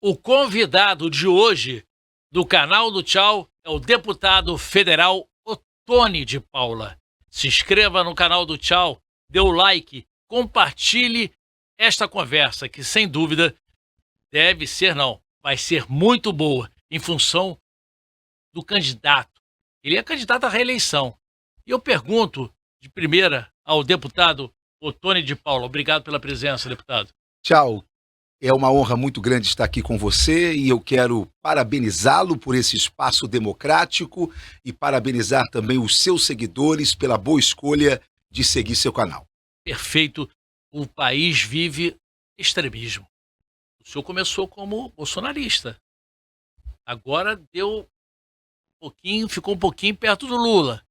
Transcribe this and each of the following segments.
O convidado de hoje do canal do Tchau é o deputado federal Ottoni de Paula. Se inscreva no canal do Tchau, dê o like, compartilhe esta conversa que, sem dúvida, vai ser muito boa em função do candidato. Ele é candidato à reeleição. E eu pergunto de primeira ao deputado Ottoni de Paula. Obrigado pela presença, deputado. Tchau. É uma honra muito grande estar aqui com você e eu quero parabenizá-lo por esse espaço democrático e parabenizar também os seus seguidores pela boa escolha de seguir seu canal. Perfeito. O país vive extremismo. O senhor começou como bolsonarista. Agora ficou um pouquinho perto do Lula.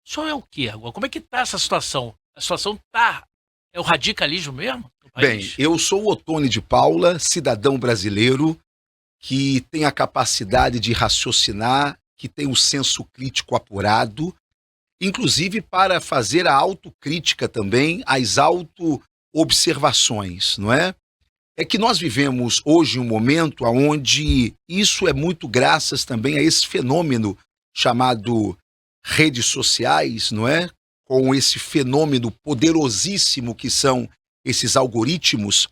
O senhor é o quê agora? Como é que está essa situação? A situação é o radicalismo mesmo no país? Bem, eu sou o Ottoni de Paula, cidadão brasileiro que tem a capacidade de raciocinar, que tem o senso crítico apurado, inclusive para fazer a autocrítica também, as auto-observações, não é? É que nós vivemos hoje um momento onde isso é muito graças também a esse fenômeno chamado redes sociais, não é? Com esse fenômeno poderosíssimo que são esses algoritmos,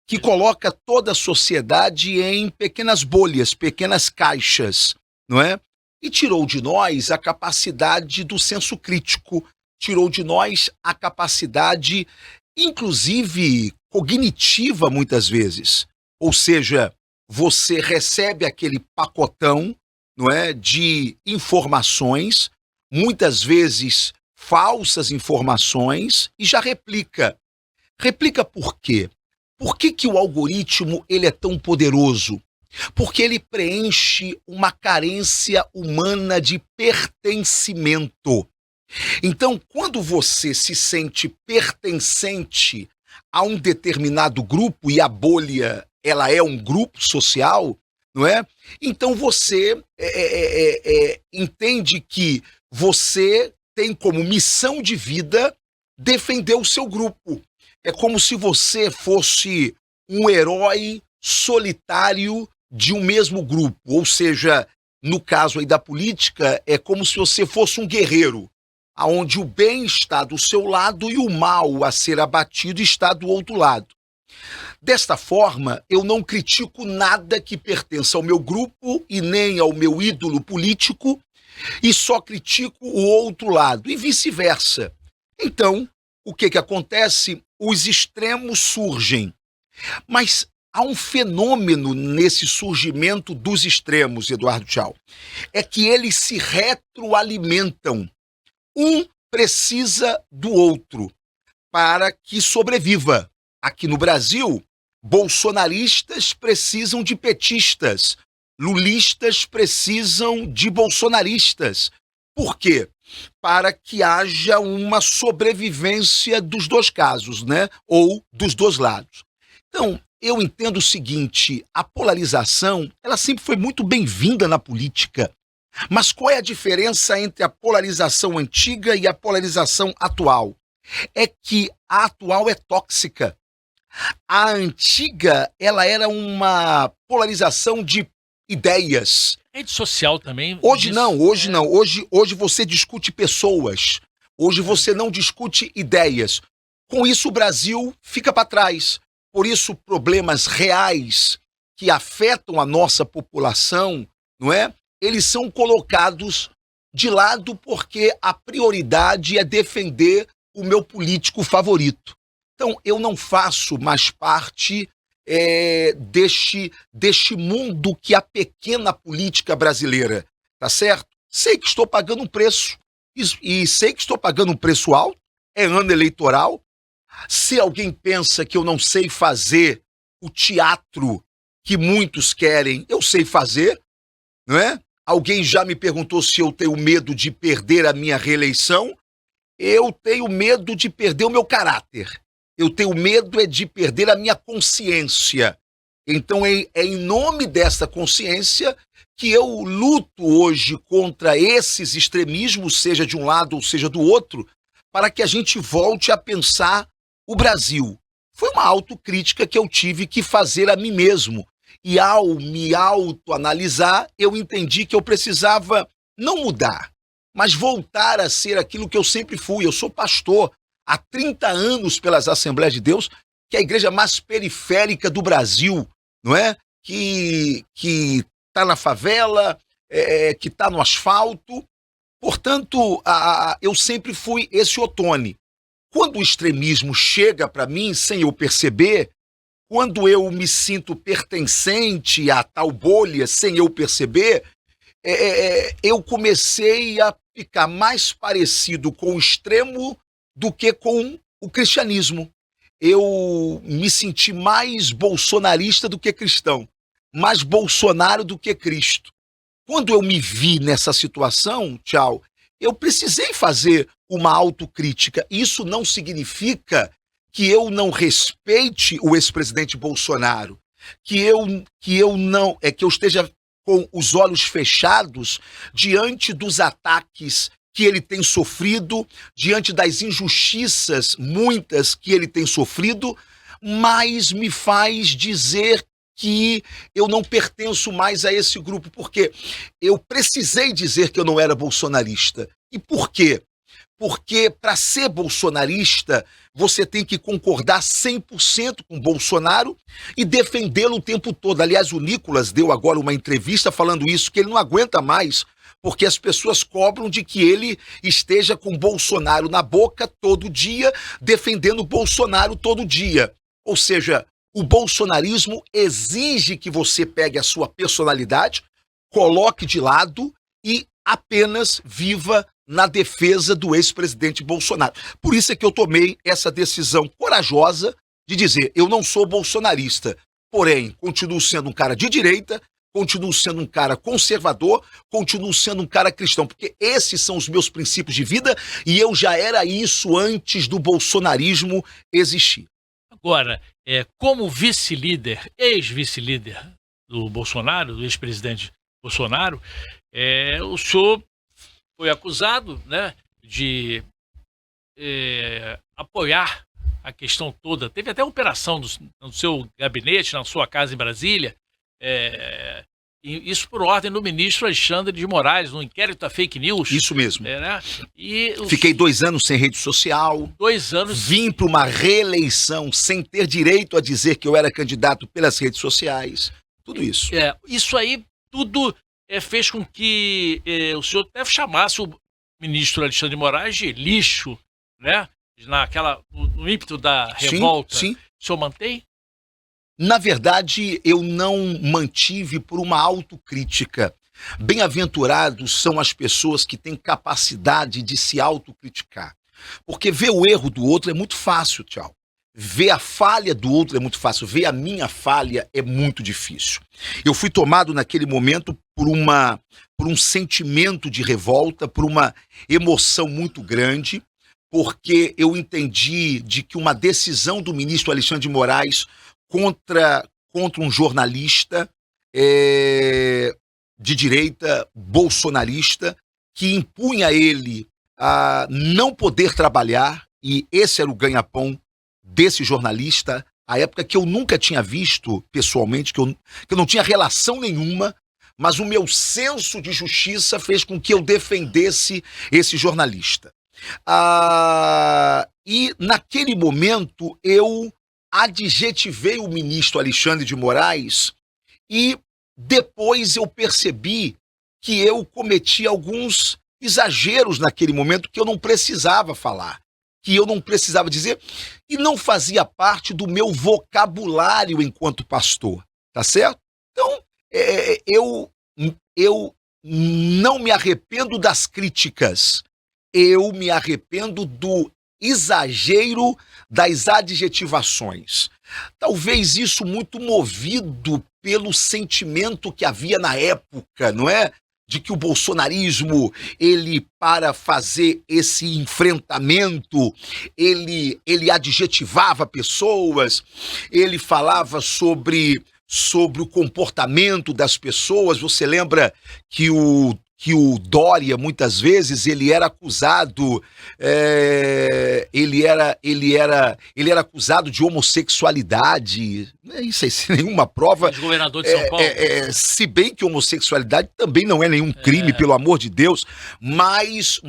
que coloca toda a sociedade em pequenas bolhas, pequenas caixas, não é? E tirou de nós a capacidade do senso crítico, tirou de nós a capacidade, inclusive cognitiva muitas vezes. Ou seja, você recebe aquele pacotão, não é, de informações, muitas vezes falsas informações, e já replica. Replica por quê? Por que o algoritmo ele é tão poderoso? Porque ele preenche uma carência humana de pertencimento. Então, quando você se sente pertencente a um determinado grupo, e a bolha ela é um grupo social, não é? Então você entende que você tem como missão de vida defender o seu grupo. É como se você fosse um herói solitário de um mesmo grupo. Ou seja, no caso aí da política, é como se você fosse um guerreiro, onde o bem está do seu lado e o mal a ser abatido está do outro lado. Desta forma, eu não critico nada que pertença ao meu grupo e nem ao meu ídolo político, e só critico o outro lado, e vice-versa. Então, o que acontece? Os extremos surgem. Mas há um fenômeno nesse surgimento dos extremos, Eduardo Tchau. É que eles se retroalimentam. Um precisa do outro para que sobreviva. Aqui no Brasil, bolsonaristas precisam de petistas, lulistas precisam de bolsonaristas. Por quê? Para que haja uma sobrevivência dos dois casos, né? Ou dos dois lados. Então, eu entendo o seguinte, a polarização, ela sempre foi muito bem-vinda na política. Mas qual é a diferença entre a polarização antiga e a polarização atual? É que a atual é tóxica. A antiga, ela era uma polarização de ideias. Rede social também. Hoje não. Hoje você discute pessoas. Hoje você não discute ideias. Com isso o Brasil fica para trás. Por isso problemas reais que afetam a nossa população, não é? Eles são colocados de lado porque a prioridade é defender o meu político favorito. Então, eu não faço mais parte deste mundo que é a pequena política brasileira, tá certo? Sei que estou pagando um preço, e sei que estou pagando um preço alto, é ano eleitoral. Se alguém pensa que eu não sei fazer o teatro que muitos querem, eu sei fazer, não é? Alguém já me perguntou se eu tenho medo de perder a minha reeleição. Eu tenho medo de perder o meu caráter. Eu tenho medo de perder a minha consciência. Então é em nome dessa consciência que eu luto hoje contra esses extremismos, seja de um lado ou seja do outro, para que a gente volte a pensar o Brasil. Foi uma autocrítica que eu tive que fazer a mim mesmo. E ao me autoanalisar, eu entendi que eu precisava não mudar, mas voltar a ser aquilo que eu sempre fui. Eu sou pastor há 30 anos pelas Assembleias de Deus, que é a igreja mais periférica do Brasil, não é? Que está na favela, que está no asfalto. Portanto, eu sempre fui esse Ottoni. Quando o extremismo chega para mim sem eu perceber, quando eu me sinto pertencente a tal bolha sem eu perceber, eu comecei a ficar mais parecido com o extremo do que com o cristianismo. Eu me senti mais bolsonarista do que cristão, mais Bolsonaro do que Cristo. Quando eu me vi nessa situação, eu precisei fazer uma autocrítica. Isso não significa que eu não respeite o ex-presidente Bolsonaro, que eu esteja com os olhos fechados diante dos ataques que ele tem sofrido, diante das injustiças muitas que ele tem sofrido, mas me faz dizer que eu não pertenço mais a esse grupo, porque eu precisei dizer que eu não era bolsonarista. E por quê? Porque para ser bolsonarista, você tem que concordar 100% com Bolsonaro e defendê-lo o tempo todo. Aliás, o Nicolas deu agora uma entrevista falando isso, que ele não aguenta mais, porque as pessoas cobram de que ele esteja com Bolsonaro na boca todo dia, defendendo Bolsonaro todo dia. Ou seja, o bolsonarismo exige que você pegue a sua personalidade, coloque de lado e apenas viva na defesa do ex-presidente Bolsonaro. Por isso é que eu tomei essa decisão corajosa de dizer, eu não sou bolsonarista, porém, continuo sendo um cara de direita, continuo sendo um cara conservador, continuo sendo um cara cristão, porque esses são os meus princípios de vida e eu já era isso antes do bolsonarismo existir. Agora, como vice-líder, ex-vice-líder do Bolsonaro, do ex-presidente Bolsonaro, o senhor foi acusado, né, de apoiar a questão toda. Teve até operação no seu gabinete, na sua casa em Brasília, isso por ordem do ministro Alexandre de Moraes, no inquérito a fake news. Isso mesmo. Né? Fiquei 2 anos sem rede social. 2 anos. Vim para uma reeleição sem ter direito a dizer que eu era candidato pelas redes sociais. Tudo isso. Isso aí tudo fez com que o senhor até chamasse o ministro Alexandre de Moraes de lixo, né? No ímpeto da revolta. Sim. O senhor mantém? Na verdade, eu não mantive por uma autocrítica. Bem-aventurados são as pessoas que têm capacidade de se autocriticar. Porque ver o erro do outro é muito fácil, Ver a falha do outro é muito fácil. Ver a minha falha é muito difícil. Eu fui tomado naquele momento por um sentimento de revolta, por uma emoção muito grande, porque eu entendi de que uma decisão do ministro Alexandre de Moraes contra um jornalista de direita bolsonarista que impunha ele a não poder trabalhar, e esse era o ganha-pão desse jornalista, a época que eu nunca tinha visto pessoalmente, que eu não tinha relação nenhuma, mas o meu senso de justiça fez com que eu defendesse esse jornalista. E naquele momento eu adjetivei o ministro Alexandre de Moraes e depois eu percebi que eu cometi alguns exageros naquele momento que eu não precisava falar, que eu não precisava dizer e não fazia parte do meu vocabulário enquanto pastor, tá certo? Então, eu não me arrependo das críticas, eu me arrependo do exagero das adjetivações. Talvez isso muito movido pelo sentimento que havia na época, não é? De que o bolsonarismo, ele, para fazer esse enfrentamento, ele adjetivava pessoas, ele falava sobre o comportamento das pessoas. Você lembra que o Dória, muitas vezes, ele era acusado, ele era acusado de homossexualidade, isso aí sem nenhuma prova. Ex-governador de São Paulo. Se bem que homossexualidade também não é nenhum crime, pelo amor de Deus, mas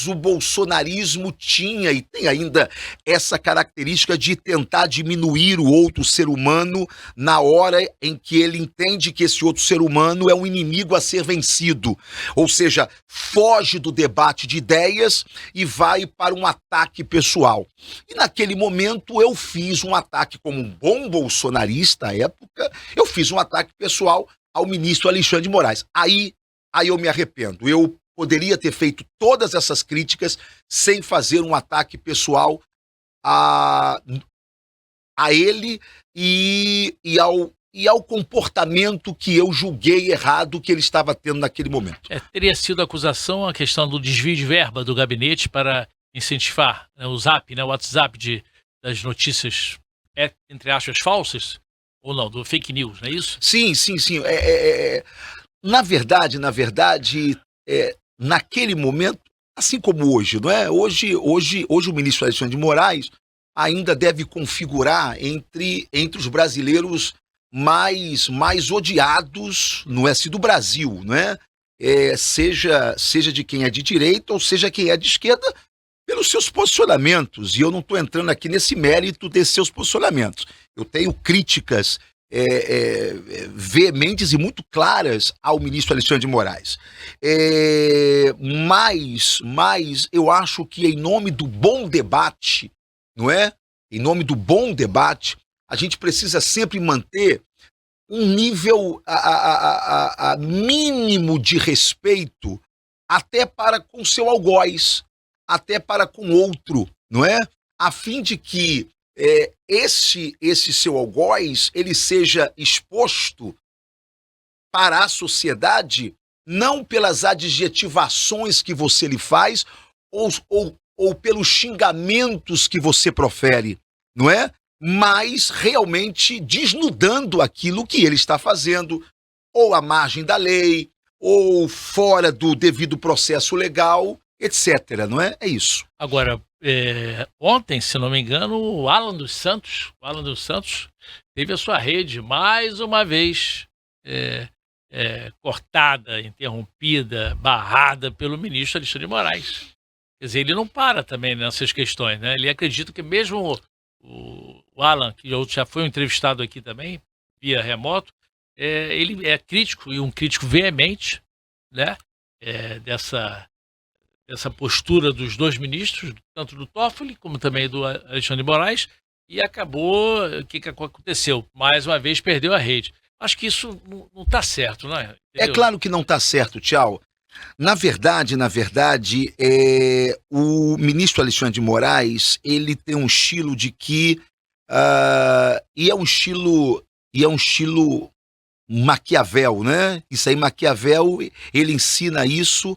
o bolsonarismo tinha e tem ainda essa característica de tentar diminuir o outro ser humano na hora em que ele entende que esse outro ser humano é um inimigo a ser vencido. Ou seja, foge do debate de ideias e vai para um ataque pessoal. E naquele momento eu fiz um ataque como um bom bolsonarista à época, eu fiz um ataque pessoal ao ministro Alexandre de Moraes. Aí eu me arrependo. Eu poderia ter feito todas essas críticas sem fazer um ataque pessoal a ele e ao comportamento que eu julguei errado que ele estava tendo naquele momento. Teria sido acusação a questão do desvio de verba do gabinete para incentivar, né, o Zap, né, o WhatsApp das notícias, entre aspas, falsas, ou não, do fake news, não é isso? Sim. Na verdade, naquele momento, assim como hoje, não é? Hoje o ministro Alexandre de Moraes ainda deve configurar entre os brasileiros mais odiados, não é, do Brasil, não é? Seja de quem é de direita ou seja quem é de esquerda, pelos seus posicionamentos, e eu não estou entrando aqui nesse mérito desses seus posicionamentos. Eu tenho críticas veementes e muito claras ao ministro Alexandre de Moraes. Mas eu acho que em nome do bom debate, não é? Em nome do bom debate, a gente precisa sempre manter um nível mínimo de respeito até para com seu algoz, até para com outro, não é? A fim de que esse seu algoz ele seja exposto para a sociedade não pelas adjetivações que você lhe faz ou pelos xingamentos que você profere, não é? Mas realmente desnudando aquilo que ele está fazendo, ou à margem da lei, ou fora do devido processo legal, etc. Não é? É isso. Agora, ontem, se não me engano, o Alan dos Santos teve a sua rede mais uma vez cortada, interrompida, barrada pelo ministro Alexandre de Moraes. Quer dizer, ele não para também nessas questões, né? Ele acredita que mesmo o Alan, que já foi entrevistado aqui também, via remoto, ele é crítico, e um crítico veemente, né? Dessa postura dos dois ministros, tanto do Toffoli como também do Alexandre de Moraes, e acabou, o que aconteceu? Mais uma vez perdeu a rede. Acho que isso não está certo, né? Entendeu? É claro que não está certo, Tchau. Na verdade, o ministro Alexandre de Moraes, ele tem um estilo de que, e é um estilo Maquiavel, né? Isso aí, Maquiavel, ele ensina isso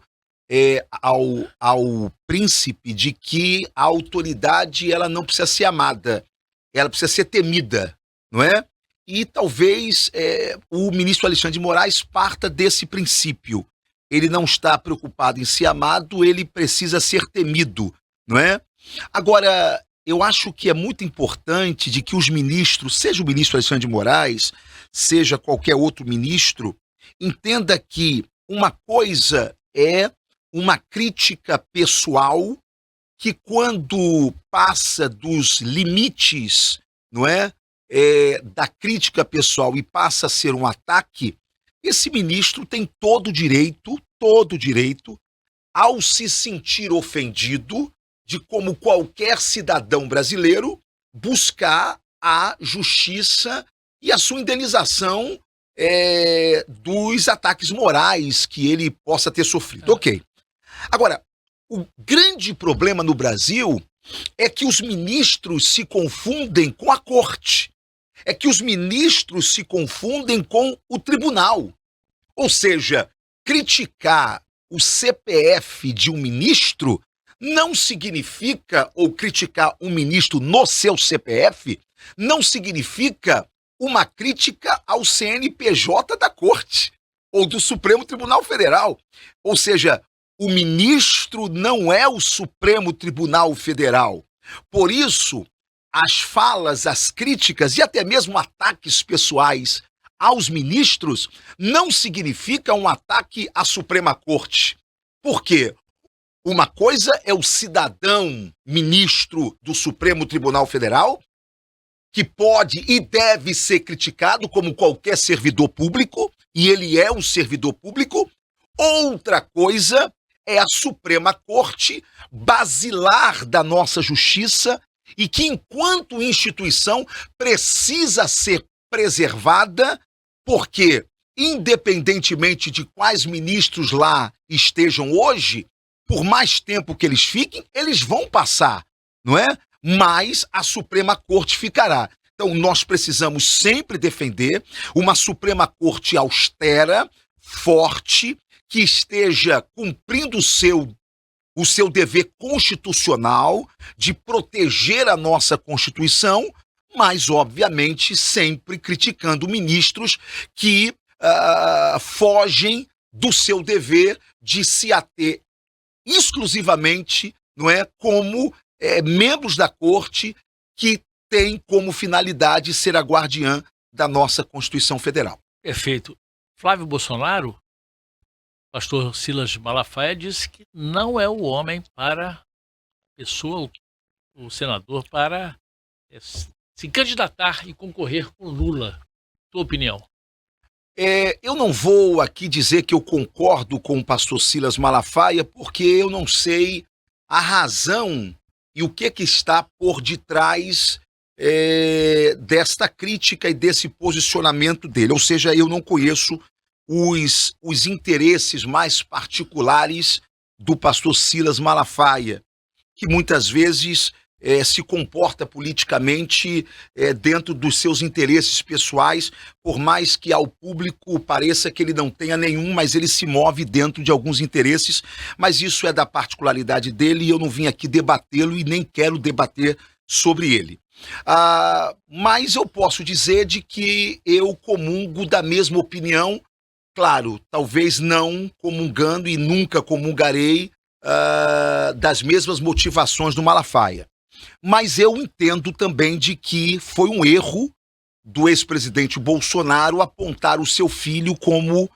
ao príncipe, de que a autoridade ela não precisa ser amada, ela precisa ser temida, não é? E talvez o ministro Alexandre de Moraes parta desse princípio. Ele não está preocupado em ser amado, ele precisa ser temido, não é? Agora, eu acho que é muito importante de que os ministros, seja o ministro Alexandre de Moraes, seja qualquer outro ministro, entenda que uma coisa é uma crítica pessoal que, quando passa dos limites, não é, da crítica pessoal e passa a ser um ataque, esse ministro tem todo o direito, ao se sentir ofendido, de, como qualquer cidadão brasileiro, buscar a justiça e a sua indenização dos ataques morais que ele possa ter sofrido. Ok. Agora, o grande problema no Brasil é que os ministros se confundem com a corte. É que os ministros se confundem com o tribunal. Ou seja, criticar o CPF de um ministro não significa, ou criticar um ministro no seu CPF, não significa uma crítica ao CNPJ da Corte ou do Supremo Tribunal Federal. Ou seja, o ministro não é o Supremo Tribunal Federal. Por isso, as falas, as críticas e até mesmo ataques pessoais aos ministros não significam um ataque à Suprema Corte. Por quê? Uma coisa é o cidadão ministro do Supremo Tribunal Federal, que pode e deve ser criticado como qualquer servidor público, e ele é um servidor público. Outra coisa é a Suprema Corte basilar da nossa justiça e que, enquanto instituição, precisa ser preservada, porque, independentemente de quais ministros lá estejam hoje, por mais tempo que eles fiquem, eles vão passar, não é? Mas a Suprema Corte ficará. Então, nós precisamos sempre defender uma Suprema Corte austera, forte, que esteja cumprindo o seu dever constitucional de proteger a nossa Constituição, mas, obviamente, sempre criticando ministros que fogem do seu dever de se ater exclusivamente, não é, como membros da Corte que têm como finalidade ser a guardiã da nossa Constituição Federal. Perfeito. Flávio Bolsonaro, pastor Silas Malafaia, disse que não é o homem para a pessoa, o senador, para se candidatar e concorrer com Lula. Tua opinião? Eu não vou aqui dizer que eu concordo com o pastor Silas Malafaia, porque eu não sei a razão e o que está por detrás desta crítica e desse posicionamento dele. Ou seja, eu não conheço os interesses mais particulares do pastor Silas Malafaia, que muitas vezes se comporta politicamente dentro dos seus interesses pessoais, por mais que ao público pareça que ele não tenha nenhum, mas ele se move dentro de alguns interesses, mas isso é da particularidade dele e eu não vim aqui debatê-lo e nem quero debater sobre ele. Mas eu posso dizer de que eu comungo da mesma opinião, claro, talvez não comungando e nunca comungarei das mesmas motivações do Malafaia. Mas eu entendo também de que foi um erro do ex-presidente Bolsonaro apontar o seu filho como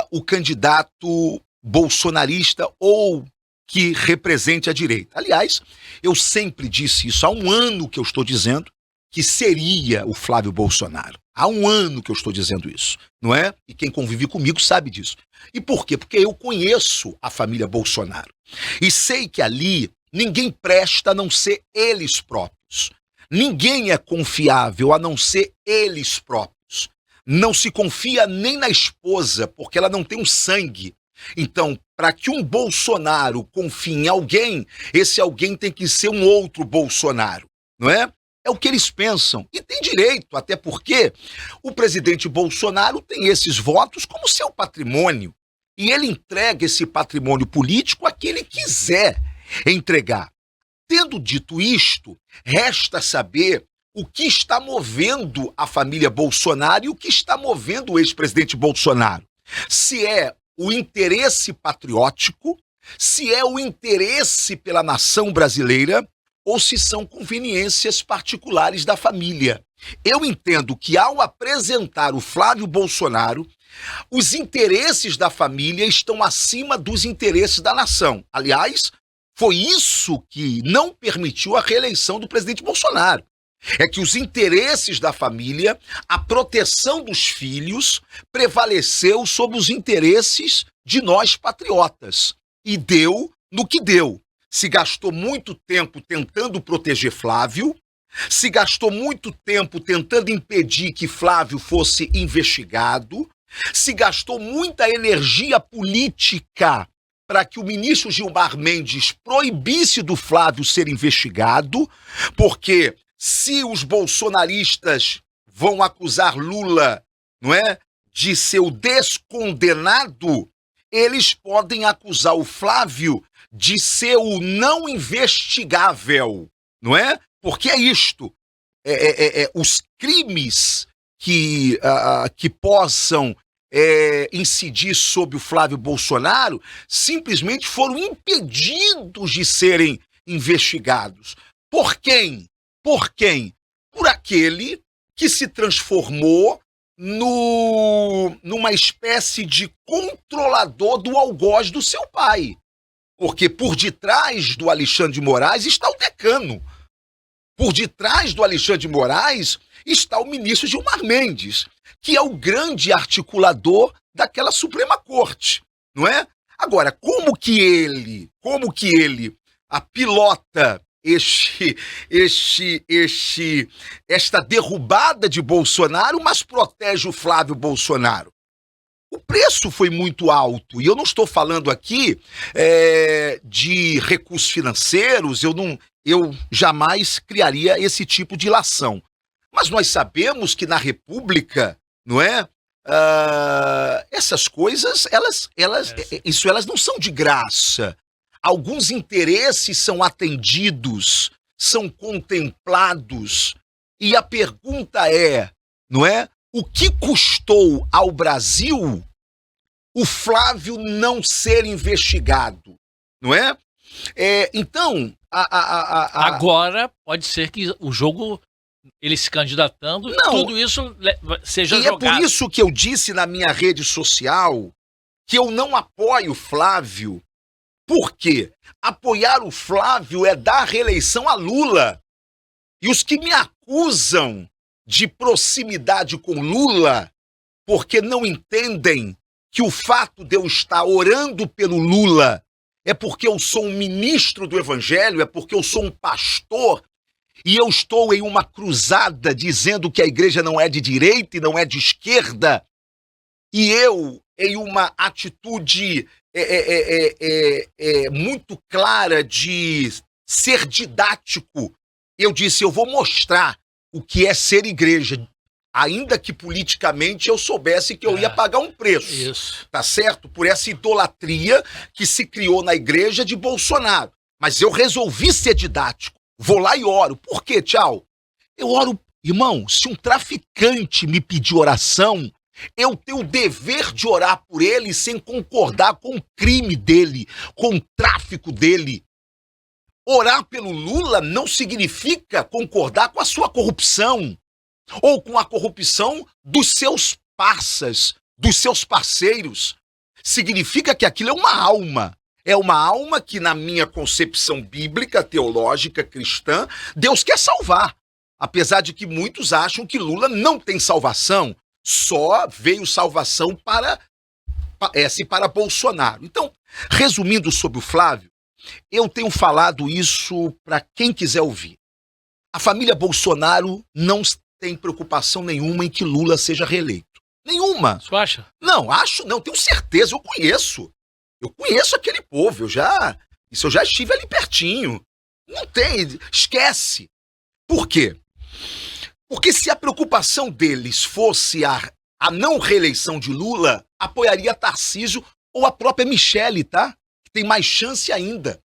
o candidato bolsonarista ou que represente a direita. Aliás, eu sempre disse isso, há um ano que eu estou dizendo que seria o Flávio Bolsonaro. Há um ano que eu estou dizendo isso, não é? E quem convive comigo sabe disso. E por quê? Porque eu conheço a família Bolsonaro e sei que ali ninguém presta a não ser eles próprios. Ninguém é confiável a não ser eles próprios. Não se confia nem na esposa, porque ela não tem um sangue. Então, para que um Bolsonaro confie em alguém, esse alguém tem que ser um outro Bolsonaro, não é? É o que eles pensam. E tem direito, até porque o presidente Bolsonaro tem esses votos como seu patrimônio. E ele entrega esse patrimônio político a quem ele quiser entregar. Tendo dito isto, resta saber o que está movendo a família Bolsonaro e o que está movendo o ex-presidente Bolsonaro. Se é o interesse patriótico, se é o interesse pela nação brasileira ou se são conveniências particulares da família. Eu entendo que ao apresentar o Flávio Bolsonaro, os interesses da família estão acima dos interesses da nação. Aliás, foi isso que não permitiu a reeleição do presidente Bolsonaro. É que os interesses da família, a proteção dos filhos, prevaleceu sobre os interesses de nós patriotas. E deu no que deu. Se gastou muito tempo tentando proteger Flávio, se gastou muito tempo tentando impedir que Flávio fosse investigado, se gastou muita energia política para que o ministro Gilmar Mendes proibisse do Flávio ser investigado, porque se os bolsonaristas vão acusar Lula, não é, de ser o descondenado, eles podem acusar o Flávio de ser o não investigável, não é? Porque é isto, os crimes que possam incidir sobre o Flávio Bolsonaro simplesmente foram impedidos de serem investigados. Por quem? Por quem? Por aquele que se transformou numa espécie de controlador do algoz do seu pai. Porque por detrás do Alexandre de Moraes está o decano. Por detrás do Alexandre de Moraes está o ministro Gilmar Mendes, que é o grande articulador daquela Suprema Corte, não é? Agora, como que ele pilota esta derrubada de Bolsonaro, mas protege o Flávio Bolsonaro? O preço foi muito alto, e eu não estou falando aqui de recursos financeiros, eu jamais criaria esse tipo de ilação. Mas nós sabemos que na República, não é? Essas coisas, elas não são de graça. Alguns interesses são atendidos, são contemplados, e a pergunta é, não é? O que custou ao Brasil o Flávio não ser investigado, não é? Então, agora pode ser que o jogo, ele se candidatando, não, tudo isso seja e jogado. É por isso que eu disse na minha rede social que eu não apoio o Flávio. Por quê? Apoiar o Flávio é dar reeleição a Lula. E os que me acusam de proximidade com Lula, porque não entendem que o fato de eu estar orando pelo Lula é porque eu sou um ministro do Evangelho, é porque eu sou um pastor, e eu estou em uma cruzada dizendo que a igreja não é de direita e não é de esquerda, e eu, em uma atitude muito clara de ser didático, eu disse, eu vou mostrar o que é ser igreja, ainda que politicamente eu soubesse que eu ia pagar um preço. Isso. Tá certo? Por essa idolatria que se criou na igreja de Bolsonaro. Mas eu resolvi ser didático. Vou lá e oro. Por quê, tchau? Eu oro, irmão, se um traficante me pedir oração, eu tenho o dever de orar por ele sem concordar com o crime dele, com o tráfico dele. Orar pelo Lula não significa concordar com a sua corrupção ou com a corrupção dos seus parceiros, dos seus parceiros. Significa que aquilo é uma alma. É uma alma que, na minha concepção bíblica, teológica, cristã, Deus quer salvar. Apesar de que muitos acham que Lula não tem salvação, só veio salvação para Bolsonaro. Então, resumindo sobre o Flávio, eu tenho falado isso para quem quiser ouvir. A família Bolsonaro não tem preocupação nenhuma em que Lula seja reeleito. Nenhuma. Você acha? Não, acho não, tenho certeza, eu conheço. Eu conheço aquele povo, eu já estive ali pertinho. Não tem, esquece. Por quê? Porque se a preocupação deles fosse a não reeleição de Lula, apoiaria Tarcísio ou a própria Michele, tá? Tem mais chance ainda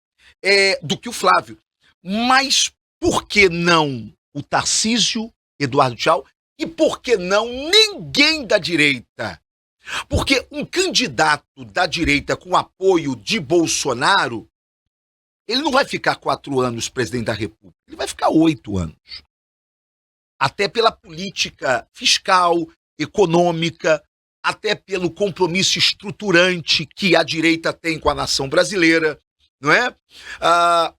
do que o Flávio. Mas por que não o Tarcísio, Eduardo Tchau, e por que não ninguém da direita? Porque um candidato da direita com apoio de Bolsonaro, ele não vai ficar 4 anos presidente da República, ele vai ficar 8 anos. Até pela política fiscal, econômica, até pelo compromisso estruturante que a direita tem com a nação brasileira, não é?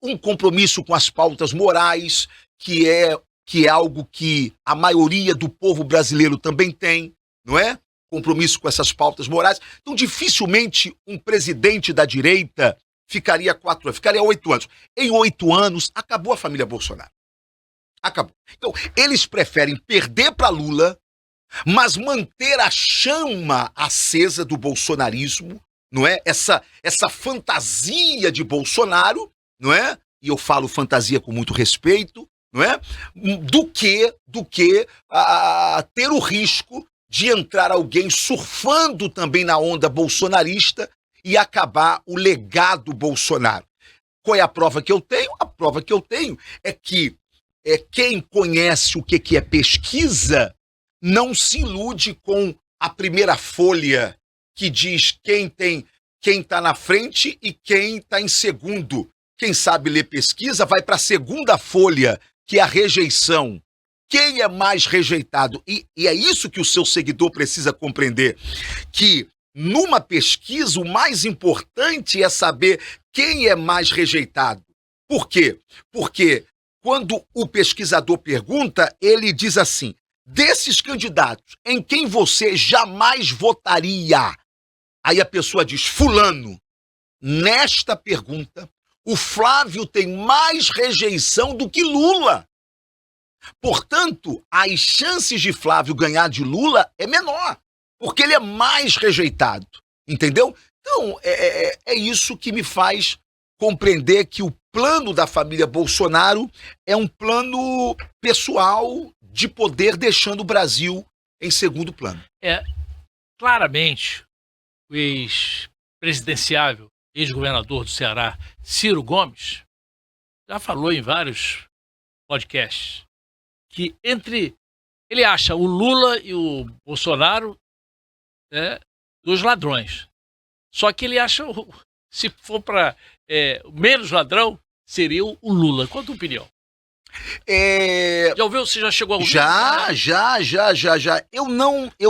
Um compromisso com as pautas morais, que é algo que a maioria do povo brasileiro também tem, não é? Compromisso com essas pautas morais. Então, dificilmente um presidente da direita ficaria 4 anos, ficaria 8 anos. Em 8 anos, acabou a família Bolsonaro. Acabou. Então, eles preferem perder para Lula, mas manter a chama acesa do bolsonarismo, não é? Essa fantasia de Bolsonaro, não é? E eu falo fantasia com muito respeito, não é? Do que ter o risco de entrar alguém surfando também na onda bolsonarista e acabar o legado Bolsonaro. Qual é a prova que eu tenho? A prova que eu tenho é que quem conhece o que é pesquisa não se ilude com a primeira folha que diz quem está na frente e quem está em segundo. quem sabe ler pesquisa, vai para a segunda folha, que é a rejeição. Quem é mais rejeitado? E é isso que o seu seguidor precisa compreender, que numa pesquisa o mais importante é saber quem é mais rejeitado. Por quê? Porque quando o pesquisador pergunta, ele diz assim: desses candidatos, em quem você jamais votaria? Aí a pessoa diz: fulano. Nesta pergunta, o Flávio tem mais rejeição do que Lula. Portanto, as chances de Flávio ganhar de Lula é menor, porque ele é mais rejeitado, entendeu? Então, é isso que me faz compreender que o plano da família Bolsonaro é um plano pessoal de poder, deixando o Brasil em segundo plano. Claramente, o ex-presidenciável, ex-governador do Ceará, Ciro Gomes, já falou em vários podcasts que ele acha o Lula e o Bolsonaro dos ladrões. Só que ele acha, se for para menos ladrão, seria o Lula. Qual a tua opinião? Já ouviu? Você já chegou a ouvir? Já. Eu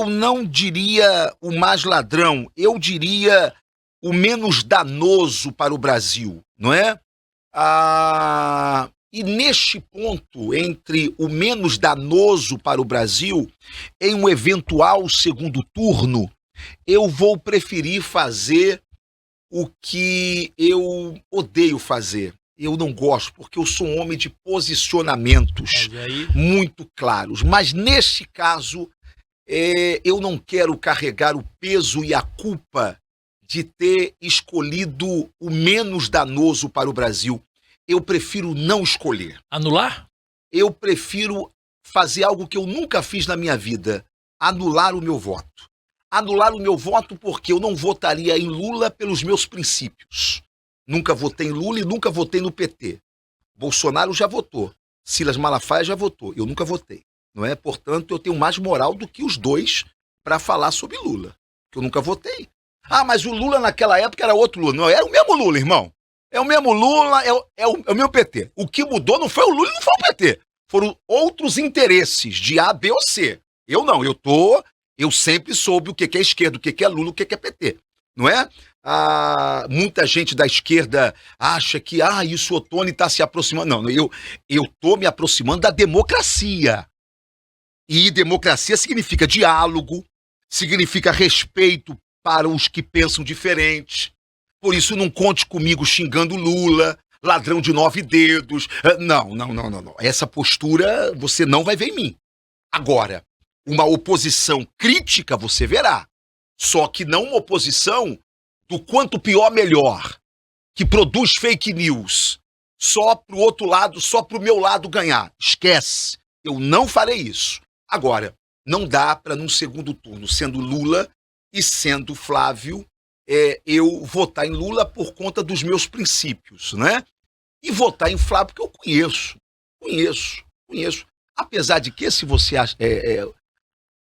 não diria o mais ladrão, eu diria o menos danoso para o Brasil, não é? E neste ponto, entre o menos danoso para o Brasil, em um eventual segundo turno, eu vou preferir fazer o que eu odeio fazer. Eu não gosto, porque eu sou um homem de posicionamentos muito claros. Mas neste caso, eu não quero carregar o peso e a culpa de ter escolhido o menos danoso para o Brasil. Eu prefiro não escolher. Anular? Eu prefiro fazer algo que eu nunca fiz na minha vida: anular o meu voto. Anular o meu voto porque eu não votaria em Lula pelos meus princípios. Nunca votei em Lula e nunca votei no PT. Bolsonaro já votou. Silas Malafaia já votou. Eu nunca votei. Não é? Portanto, eu tenho mais moral do que os dois para falar sobre Lula, que eu nunca votei. Ah, mas o Lula naquela época era outro Lula. Não, era o mesmo Lula, irmão. É o mesmo Lula, é o mesmo PT. O que mudou não foi o Lula e não foi o PT. Foram outros interesses de A, B ou C. Eu não, eu sempre soube o que é esquerda, o que é Lula, o que é PT. Não é? Muita gente da esquerda acha que isso o Ottoni está se aproximando. Não, eu estou me aproximando da democracia. E democracia significa diálogo, significa respeito para os que pensam diferente. Por isso não conte comigo xingando Lula, ladrão de 9 dedos. Não. Essa postura você não vai ver em mim. Agora, uma oposição crítica você verá. Só que não uma oposição do quanto pior melhor, que produz fake news só pro outro lado, só pro meu lado ganhar. Esquece, eu não farei isso. Agora, não dá para num segundo turno, sendo Lula e sendo Flávio, eu votar em Lula por conta dos meus princípios, né? E votar em Flávio porque eu conheço. Apesar de que, se você acha...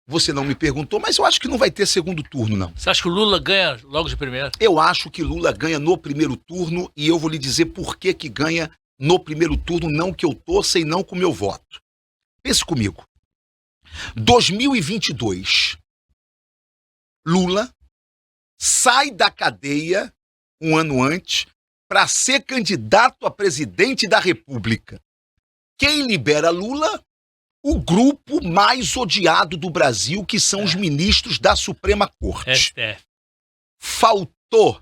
Você não me perguntou, mas eu acho que não vai ter segundo turno, não. Você acha que o Lula ganha logo de primeira? Eu acho que Lula ganha no primeiro turno e eu vou lhe dizer por que ganha no primeiro turno, não que eu torça e não com o meu voto. Pense comigo. 2022, Lula sai da cadeia um ano antes para ser candidato a presidente da República. Quem libera Lula? O grupo mais odiado do Brasil, que são os ministros da Suprema Corte. Faltou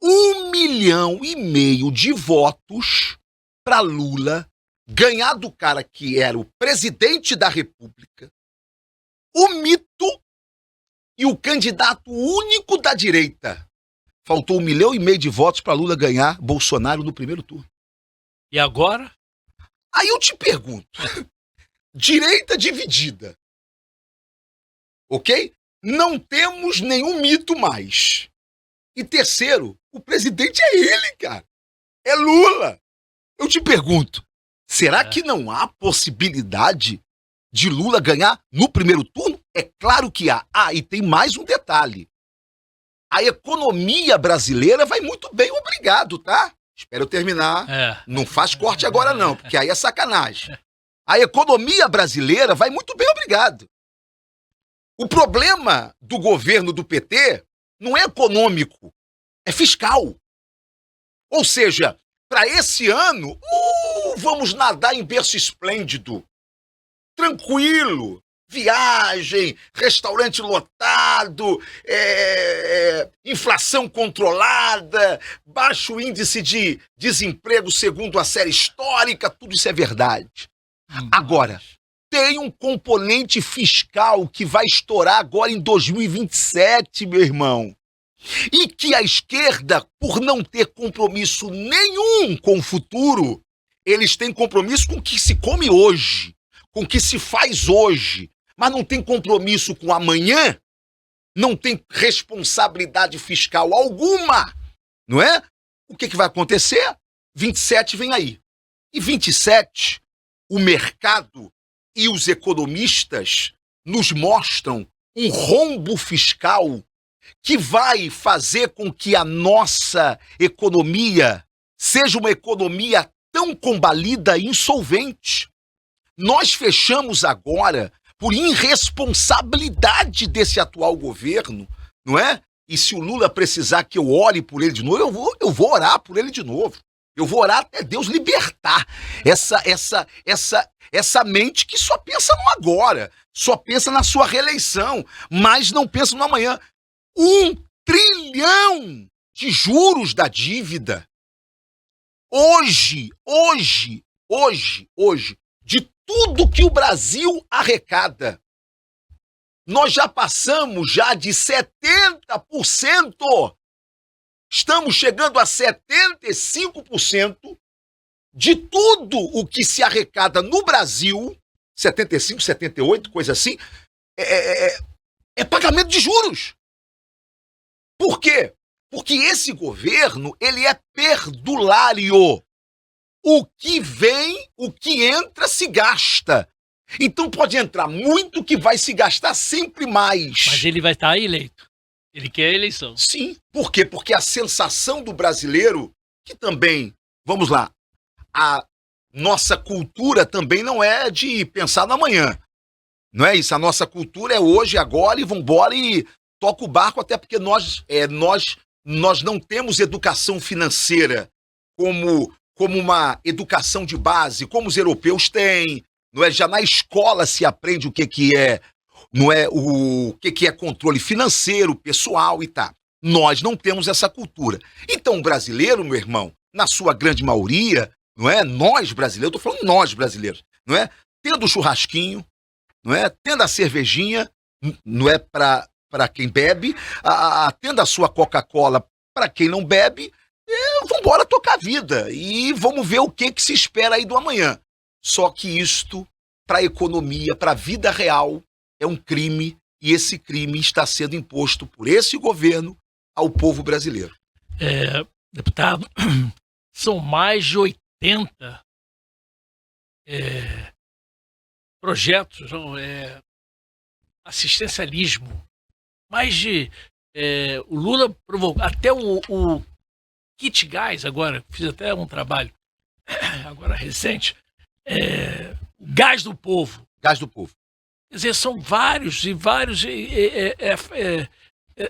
1,5 milhão de votos para Lula ganhar do cara que era o presidente da República, o mito e o candidato único da direita. Faltou 1,5 milhão de votos para Lula ganhar Bolsonaro no primeiro turno. E agora? Aí eu te pergunto... Direita dividida. Ok? Não temos nenhum mito mais. E terceiro, o presidente é ele, cara. É Lula. Eu te pergunto, será que não há possibilidade de Lula ganhar no primeiro turno? É claro que há. E tem mais um detalhe. A economia brasileira vai muito bem, obrigado, tá? Espera eu terminar. É. Não faz corte agora não, porque aí é sacanagem. A economia brasileira vai muito bem, obrigado. O problema do governo do PT não é econômico, é fiscal. Ou seja, para esse ano, vamos nadar em berço esplêndido. Tranquilo. Viagem, restaurante lotado, inflação controlada, baixo índice de desemprego segundo a série histórica, tudo isso é verdade. Agora, tem um componente fiscal que vai estourar agora em 2027, meu irmão. E que a esquerda, por não ter compromisso nenhum com o futuro, eles têm compromisso com o que se come hoje, com o que se faz hoje, mas não tem compromisso com amanhã, não tem responsabilidade fiscal alguma, não é? O que vai acontecer? 27 vem aí. E 27, o mercado e os economistas nos mostram um rombo fiscal que vai fazer com que a nossa economia seja uma economia tão combalida e insolvente. Nós fechamos agora por irresponsabilidade desse atual governo, não é? E se o Lula precisar que eu ore por ele de novo, eu vou orar por ele de novo. Eu vou orar até Deus libertar essa mente que só pensa no agora, só pensa na sua reeleição, mas não pensa no amanhã. 1 trilhão de juros da dívida. Hoje, de tudo que o Brasil arrecada, nós já passamos de 70%. Estamos chegando a 75% de tudo o que se arrecada no Brasil, 75, 78, coisa assim, é pagamento de juros. Por quê? Porque esse governo, ele é perdulário. O que vem, o que entra, se gasta. Então pode entrar muito que vai se gastar sempre mais. Mas ele vai estar eleito. Ele quer a eleição. Sim. Por quê? Porque a sensação do brasileiro, que também, vamos lá, a nossa cultura também não é de pensar no amanhã. Não é isso? A nossa cultura é hoje, agora, e vambora e toca o barco, até porque nós não temos educação financeira como uma educação de base, como os europeus têm, não é? Já na escola se aprende o que é, não é, o que é controle financeiro, pessoal e tal. Nós não temos essa cultura. Então o brasileiro, meu irmão, na sua grande maioria, não é? Nós brasileiros, eu tô falando nós brasileiros, não é? Tendo o churrasquinho, não é? Tendo a cervejinha, não é, para quem bebe, tendo a sua Coca-Cola para quem não bebe, vamos embora tocar a vida e vamos ver o que se espera aí do amanhã. Só que isto, para a economia, para a vida real, é um crime, e esse crime está sendo imposto por esse governo ao povo brasileiro. Deputado, são mais de 80 projetos, assistencialismo, mais de... o Lula provocou, até o Kit Gás agora, fiz até um trabalho agora recente, o gás do povo. Gás do povo. Quer dizer, são vários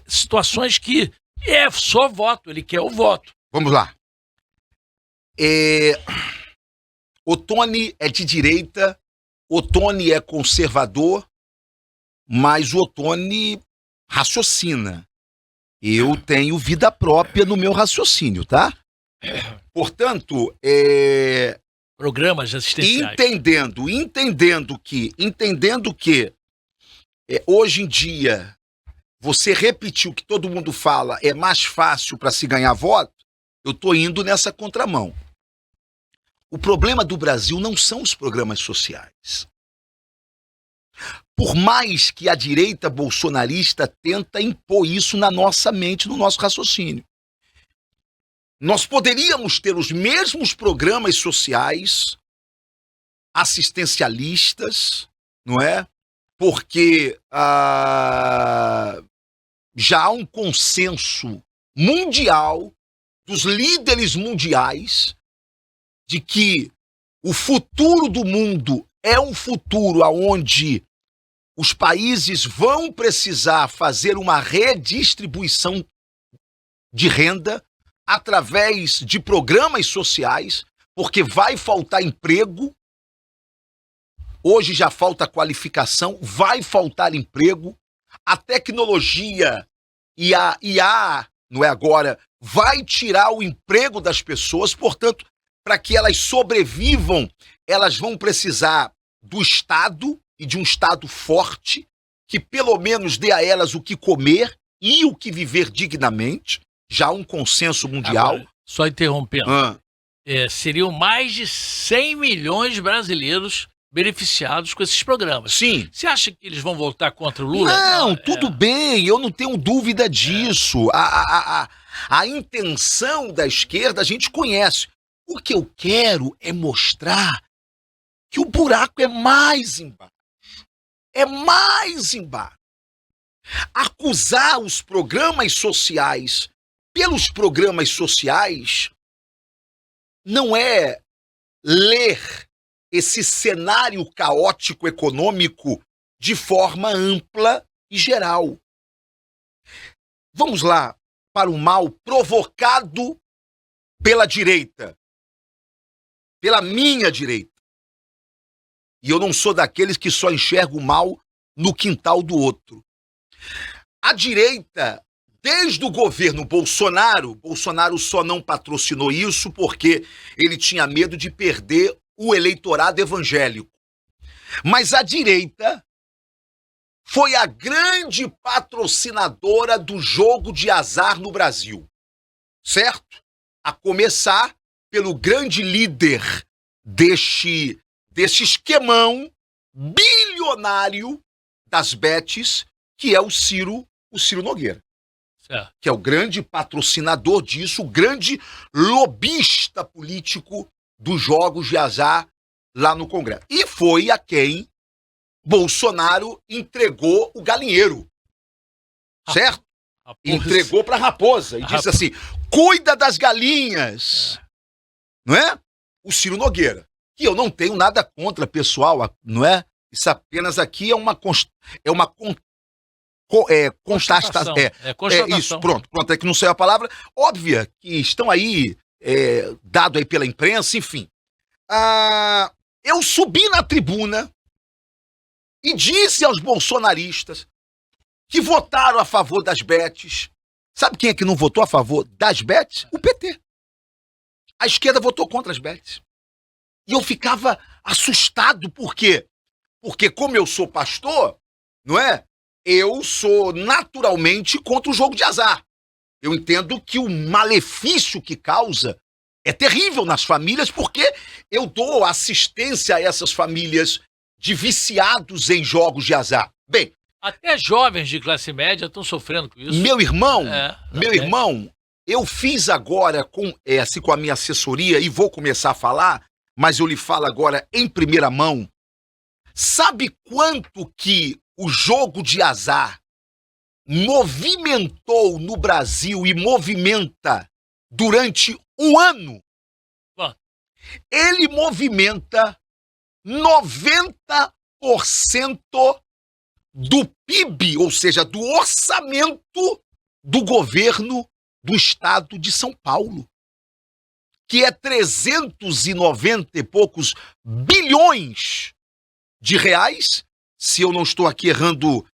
situações que é só voto, ele quer o voto. Vamos lá. Ottoni é de direita, Ottoni é conservador, mas o Ottoni raciocina. Eu tenho vida própria no meu raciocínio, tá? Portanto, programas assistenciais. Entendendo que hoje em dia você repetir o que todo mundo fala é mais fácil para se ganhar voto, eu tô indo nessa contramão. O problema do Brasil não são os programas sociais. Por mais que a direita bolsonarista tenta impor isso na nossa mente, no nosso raciocínio. Nós poderíamos ter os mesmos programas sociais, assistencialistas, não é? Porque já há um consenso mundial dos líderes mundiais de que o futuro do mundo é um futuro onde os países vão precisar fazer uma redistribuição de renda através de programas sociais, porque vai faltar emprego. Hoje já falta qualificação, vai faltar emprego. A tecnologia e a IA, não é agora, vai tirar o emprego das pessoas. Portanto, para que elas sobrevivam, elas vão precisar do Estado e de um Estado forte, que pelo menos dê a elas o que comer e o que viver dignamente. Já há um consenso mundial. Agora, só interrompendo. Seriam mais de 100 milhões de brasileiros beneficiados com esses programas. Sim. Você acha que eles vão voltar contra o Lula? Não, tudo bem, eu não tenho dúvida disso. A intenção da esquerda a gente conhece. O que eu quero é mostrar que o buraco é mais embaixo. É mais embaixo. Acusar os programas sociais pelos programas sociais não é ler esse cenário caótico econômico de forma ampla e geral. Vamos lá para o mal provocado pela direita, pela minha direita. E eu não sou daqueles que só enxergam o mal no quintal do outro. A direita, desde o governo Bolsonaro só não patrocinou isso porque ele tinha medo de perder o eleitorado evangélico. Mas a direita foi a grande patrocinadora do jogo de azar no Brasil, certo? A começar pelo grande líder deste esquemão bilionário das bets, que é o Ciro Nogueira. Certo. Que é o grande patrocinador disso, o grande lobista político dos jogos de azar lá no Congresso. E foi a quem Bolsonaro entregou o galinheiro, certo? Entregou para a raposa e disse assim, cuida das galinhas, não é? O Ciro Nogueira, que eu não tenho nada contra, pessoal, não é? Isso apenas aqui é uma constatação. Isso, pronto, é que não sei a palavra, óbvia, que estão aí, dado aí pela imprensa, enfim. Eu subi na tribuna e disse aos bolsonaristas que votaram a favor das bets. Sabe quem é que não votou a favor das bets? O PT. A esquerda votou contra as bets. E eu ficava assustado, por quê? Porque como eu sou pastor, não é? Eu sou naturalmente contra o jogo de azar. Eu entendo que o malefício que causa é terrível nas famílias, porque eu dou assistência a essas famílias de viciados em jogos de azar. Bem, até jovens de classe média estão sofrendo com isso. Meu irmão, eu fiz agora com a minha assessoria e vou começar a falar, mas eu lhe falo agora em primeira mão. Sabe quanto que o jogo de azar movimentou no Brasil e movimenta durante um ano? Bom. Ele movimenta 90% do PIB, ou seja, do orçamento do governo do estado de São Paulo, que é 390 e poucos bilhões de reais, se eu não estou aqui errando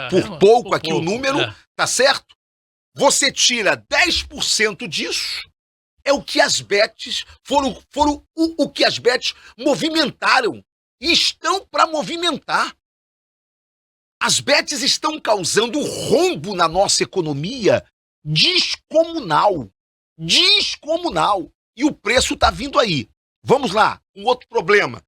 por pouco o número, tá certo? Você tira 10% disso, é o que as bets foram o que as bets movimentaram e estão para movimentar. As bets estão causando rombo na nossa economia descomunal. Descomunal. E o preço está vindo aí. Vamos lá, um outro problema.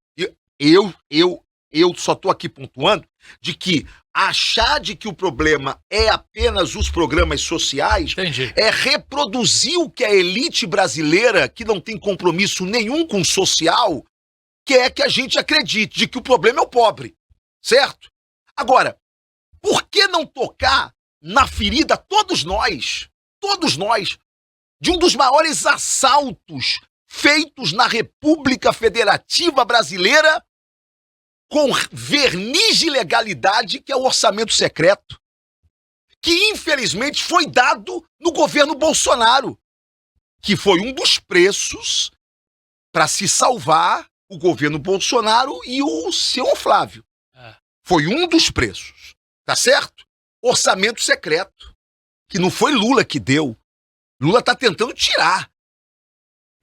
Eu só estou aqui pontuando de que achar de que o problema é apenas os programas sociais. Entendi. É reproduzir o que a elite brasileira, que não tem compromisso nenhum com o social, quer que a gente acredite de que o problema é o pobre, certo? Agora, por que não tocar na ferida todos nós, de um dos maiores assaltos feitos na República Federativa Brasileira com verniz de legalidade, que é o orçamento secreto, que infelizmente foi dado no governo Bolsonaro, que foi um dos preços para se salvar o governo Bolsonaro e o senhor Flávio. Foi um dos preços, tá certo? Orçamento secreto, que não foi Lula que deu. Lula está tentando tirar,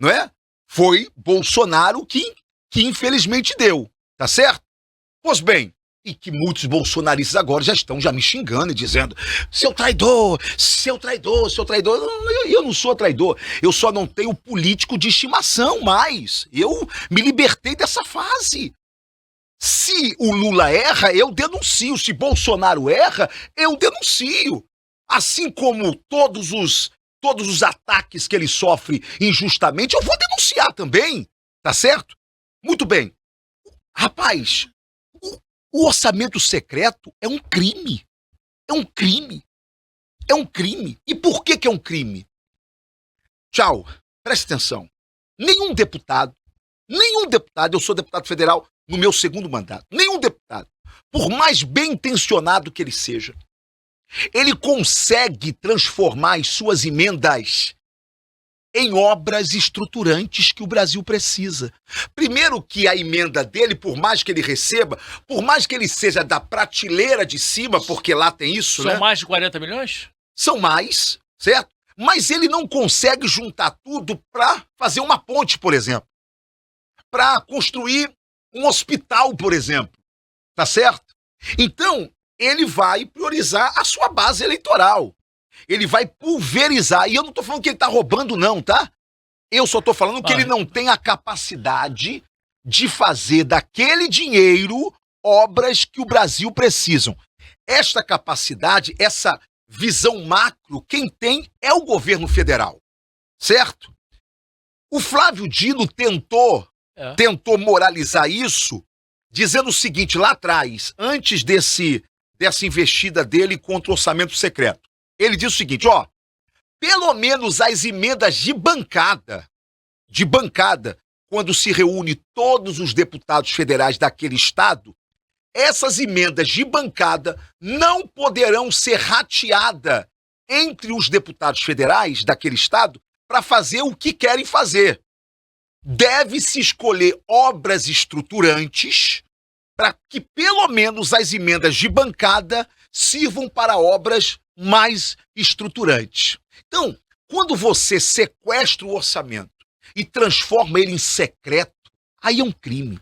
não é? Foi Bolsonaro que infelizmente deu, tá certo? Pois bem, e que muitos bolsonaristas agora já estão me xingando e dizendo: seu traidor, seu traidor, seu traidor. Eu não sou traidor, eu só não tenho político de estimação mais. Eu me libertei dessa fase. Se o Lula erra, eu denuncio. Se Bolsonaro erra, eu denuncio. Assim como todos os ataques que ele sofre injustamente, eu vou denunciar também, tá certo? Muito bem. Rapaz, o orçamento secreto é um crime. É um crime. É um crime. E por que é um crime? Tchau, preste atenção. Nenhum deputado, eu sou deputado federal no meu segundo mandato, nenhum deputado, por mais bem intencionado que ele seja, ele consegue transformar as suas emendas em obras estruturantes que o Brasil precisa. Primeiro que a emenda dele, por mais que ele receba, por mais que ele seja da prateleira de cima, porque lá tem isso, São né? mais de 40 milhões? São mais, certo? Mas ele não consegue juntar tudo para fazer uma ponte, por exemplo. Para construir um hospital, por exemplo. Tá certo? Então, ele vai priorizar a sua base eleitoral. Ele vai pulverizar. E eu não tô falando que ele tá roubando, não, tá? Eu só tô falando que ele não tem a capacidade de fazer daquele dinheiro obras que o Brasil precisa. Esta capacidade, essa visão macro, quem tem é o governo federal. Certo? O Flávio Dino tentou moralizar isso, dizendo o seguinte, lá atrás, antes dessa investida dele contra o orçamento secreto. Ele disse o seguinte, pelo menos as emendas de bancada, quando se reúne todos os deputados federais daquele estado, essas emendas de bancada não poderão ser rateadas entre os deputados federais daquele estado para fazer o que querem fazer. Deve-se escolher obras estruturantes para que pelo menos as emendas de bancada sirvam para obras mais estruturantes. Então, quando você sequestra o orçamento e transforma ele em secreto, aí é um crime.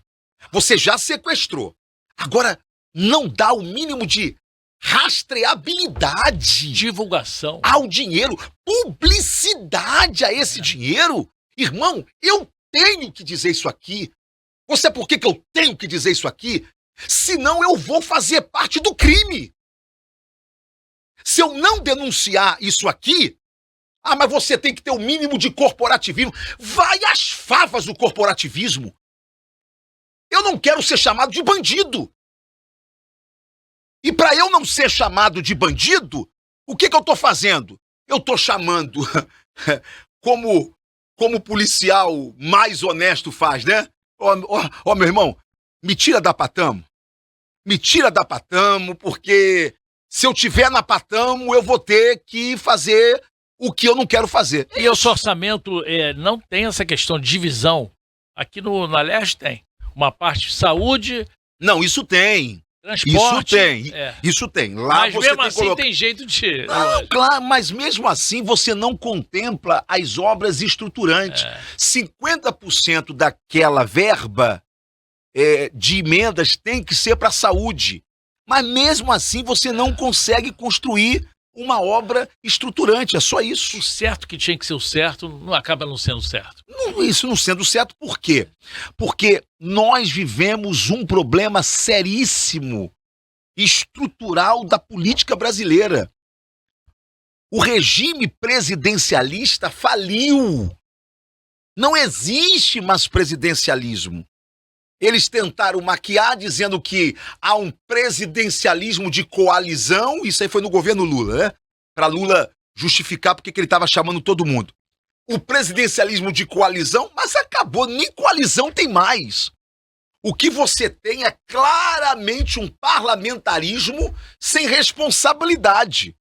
Você já sequestrou. Agora, não dá o mínimo de rastreabilidade, divulgação ao dinheiro, publicidade a esse dinheiro. Irmão, eu tenho que dizer isso aqui. Você, por que eu tenho que dizer isso aqui? Senão eu vou fazer parte do crime. Se eu não denunciar isso aqui, mas você tem que ter o mínimo de corporativismo. Vai às favas do corporativismo. Eu não quero ser chamado de bandido. E para eu não ser chamado de bandido, o que eu tô fazendo? Eu tô chamando, como o policial mais honesto faz, né? Meu irmão, me tira da Patamo. Me tira da Patamo, porque se eu tiver na Patamo, eu vou ter que fazer o que eu não quero fazer. E o seu orçamento não tem essa questão de divisão? Aqui na Leste tem. Uma parte de saúde... Não, isso tem. Transporte... Isso tem. Lá mas você mesmo assim tem jeito de... Não, claro, mas mesmo assim você não contempla as obras estruturantes. 50% daquela verba de emendas tem que ser para a saúde. Mas mesmo assim você não consegue construir uma obra estruturante, é só isso. O certo que tinha que ser o certo não acaba não sendo certo. Isso não sendo certo, por quê? Porque nós vivemos um problema seríssimo, estrutural da política brasileira. O regime presidencialista faliu. Não existe mais presidencialismo. Eles tentaram maquiar dizendo que há um presidencialismo de coalizão, isso aí foi no governo Lula, né? Para Lula justificar porque que ele estava chamando todo mundo. o presidencialismo de coalizão, mas acabou, nem coalizão tem mais. O que você tem é claramente um parlamentarismo sem responsabilidade.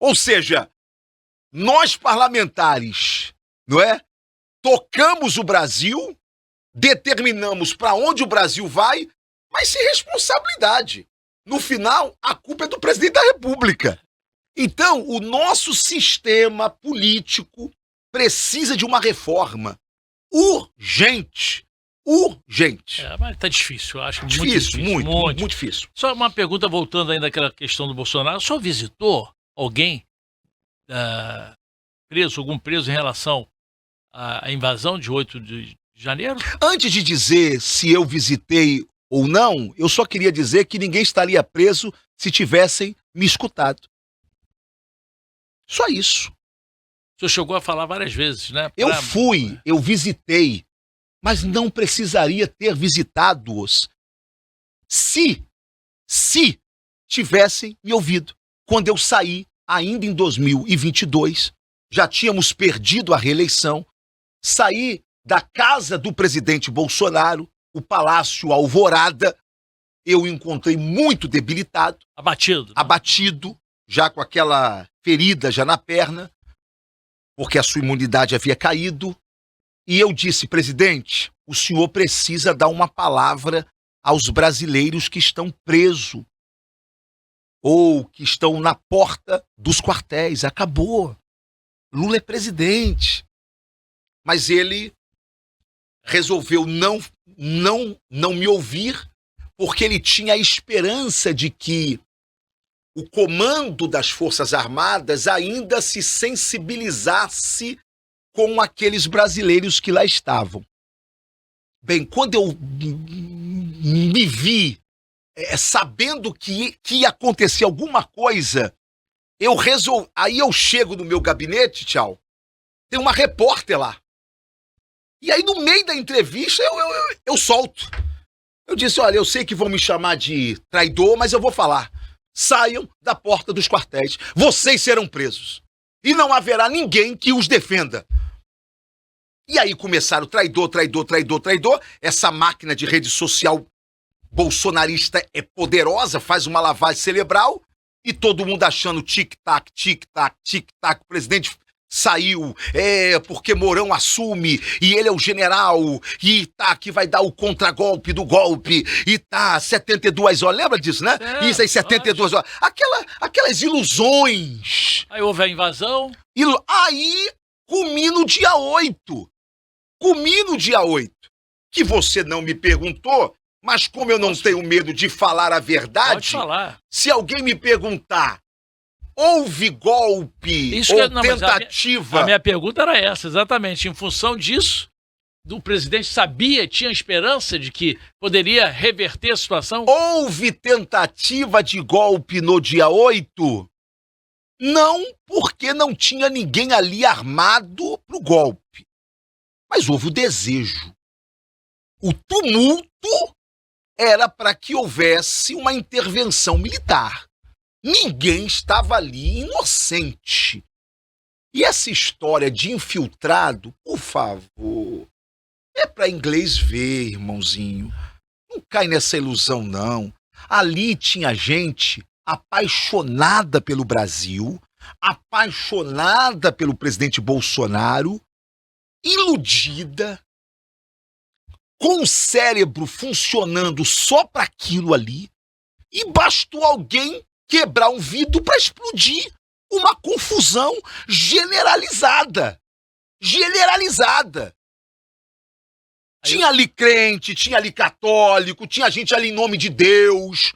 Ou seja, nós parlamentares, não é? Tocamos o Brasil, determinamos para onde o Brasil vai, mas sem responsabilidade. No final, a culpa é do presidente da República. Então, o nosso sistema político precisa de uma reforma urgente. Urgente. Mas tá difícil, eu acho muito Difícil, difícil. muito difícil. Só uma pergunta, voltando ainda àquela questão do Bolsonaro. O senhor visitou alguém preso, algum preso em relação à invasão de 8 de janeiro? Antes de dizer se eu visitei ou não, eu só queria dizer que ninguém estaria preso se tivessem me escutado. Só isso. O senhor chegou a falar várias vezes, né? Eu visitei, mas não precisaria ter visitado-os se tivessem me ouvido. Quando eu saí, ainda em 2022, já tínhamos perdido a reeleição, saí da casa do presidente Bolsonaro, o Palácio Alvorada, eu o encontrei muito debilitado. Abatido, já com aquela ferida já na perna, porque a sua imunidade havia caído. E eu disse, presidente, o senhor precisa dar uma palavra aos brasileiros que estão presos ou que estão na porta dos quartéis. Acabou. Lula é presidente. Mas ele resolveu não me ouvir, porque ele tinha a esperança de que o comando das Forças Armadas ainda se sensibilizasse com aqueles brasileiros que lá estavam. Bem, quando eu me vi sabendo que ia acontecer alguma coisa, aí eu chego no meu gabinete, tem uma repórter lá. E aí, no meio da entrevista, eu solto. Eu disse, olha, eu sei que vão me chamar de traidor, mas eu vou falar. Saiam da porta dos quartéis. Vocês serão presos. E não haverá ninguém que os defenda. E aí começaram traidor. Essa máquina de rede social bolsonarista é poderosa, faz uma lavagem cerebral, e todo mundo achando tic-tac, o presidente saiu, porque Mourão assume, e ele é o general, e que vai dar o contragolpe do golpe, e 72 horas, lembra disso, né? Isso aí, 72 horas, aquelas ilusões. Aí houve a invasão. Aí, comi no dia 8, que você não me perguntou, mas como eu não tenho medo de falar a verdade, pode falar. Se alguém me perguntar, houve golpe ou tentativa... A minha pergunta era essa, exatamente. Em função disso, o presidente tinha esperança de que poderia reverter a situação? Houve tentativa de golpe no dia 8? Não, porque não tinha ninguém ali armado pro golpe. Mas houve o desejo. O tumulto era para que houvesse uma intervenção militar. Ninguém estava ali inocente. E essa história de infiltrado, por favor, é para inglês ver, irmãozinho. Não cai nessa ilusão, não. Ali tinha gente apaixonada pelo Brasil, apaixonada pelo presidente Bolsonaro, iludida, com o cérebro funcionando só para aquilo ali, e bastou alguém quebrar um vidro para explodir uma confusão generalizada. Tinha ali crente, tinha ali católico, tinha gente ali em nome de Deus,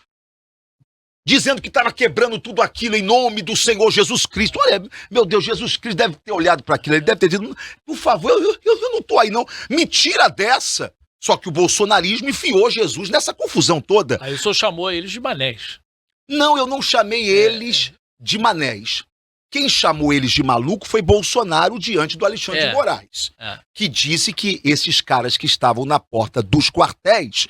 dizendo que estava quebrando tudo aquilo em nome do Senhor Jesus Cristo. Olha, meu Deus, Jesus Cristo deve ter olhado para aquilo, ele deve ter dito, por favor, eu não estou aí não, me tira dessa. Só que o bolsonarismo enfiou Jesus nessa confusão toda. Aí o senhor chamou eles de manés. Não, eu não chamei eles de manés. Quem chamou eles de maluco foi Bolsonaro diante do Alexandre de Moraes, que disse que esses caras que estavam na porta dos quartéis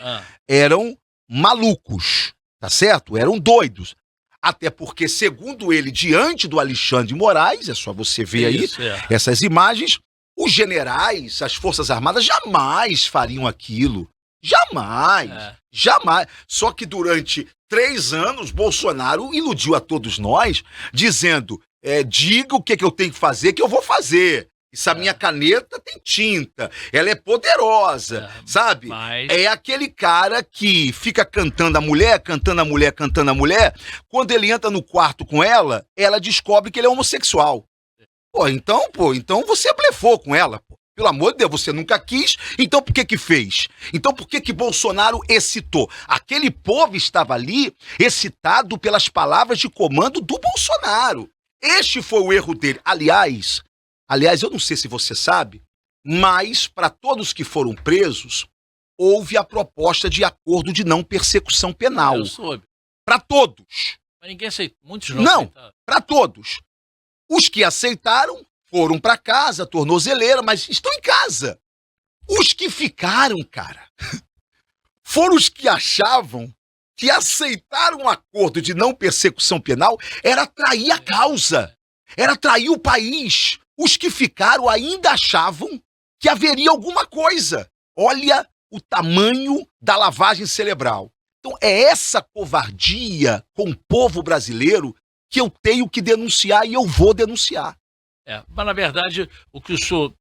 eram malucos, tá certo? Eram doidos. Até porque, segundo ele, diante do Alexandre de Moraes, é só você ver aí essas imagens, os generais, as Forças Armadas jamais fariam aquilo. Jamais, jamais. Só que durante 3 anos, Bolsonaro iludiu a todos nós, dizendo, diga o que eu tenho que fazer, que eu vou fazer. Essa minha caneta tem tinta, ela é poderosa, sabe? Mas... É aquele cara que fica cantando a mulher, cantando a mulher, cantando a mulher, quando ele entra no quarto com ela, ela descobre que ele é homossexual. Então você blefou com ela, pô. Pelo amor de Deus, você nunca quis, então por que fez? Então por que Bolsonaro excitou? Aquele povo estava ali excitado pelas palavras de comando do Bolsonaro. Este foi o erro dele. Aliás, eu não sei se você sabe, mas para todos que foram presos, houve a proposta de acordo de não persecução penal. Eu soube. Para todos. Mas ninguém aceitou. Muitos não para todos. Os que aceitaram foram para casa, tornozeleira, mas estão em casa. Os que ficaram, cara, foram os que achavam que aceitar um acordo de não persecução penal era trair a causa, era trair o país. Os que ficaram ainda achavam que haveria alguma coisa. Olha o tamanho da lavagem cerebral. Então é essa covardia com o povo brasileiro que eu tenho que denunciar e eu vou denunciar. Mas na verdade, o que o senhor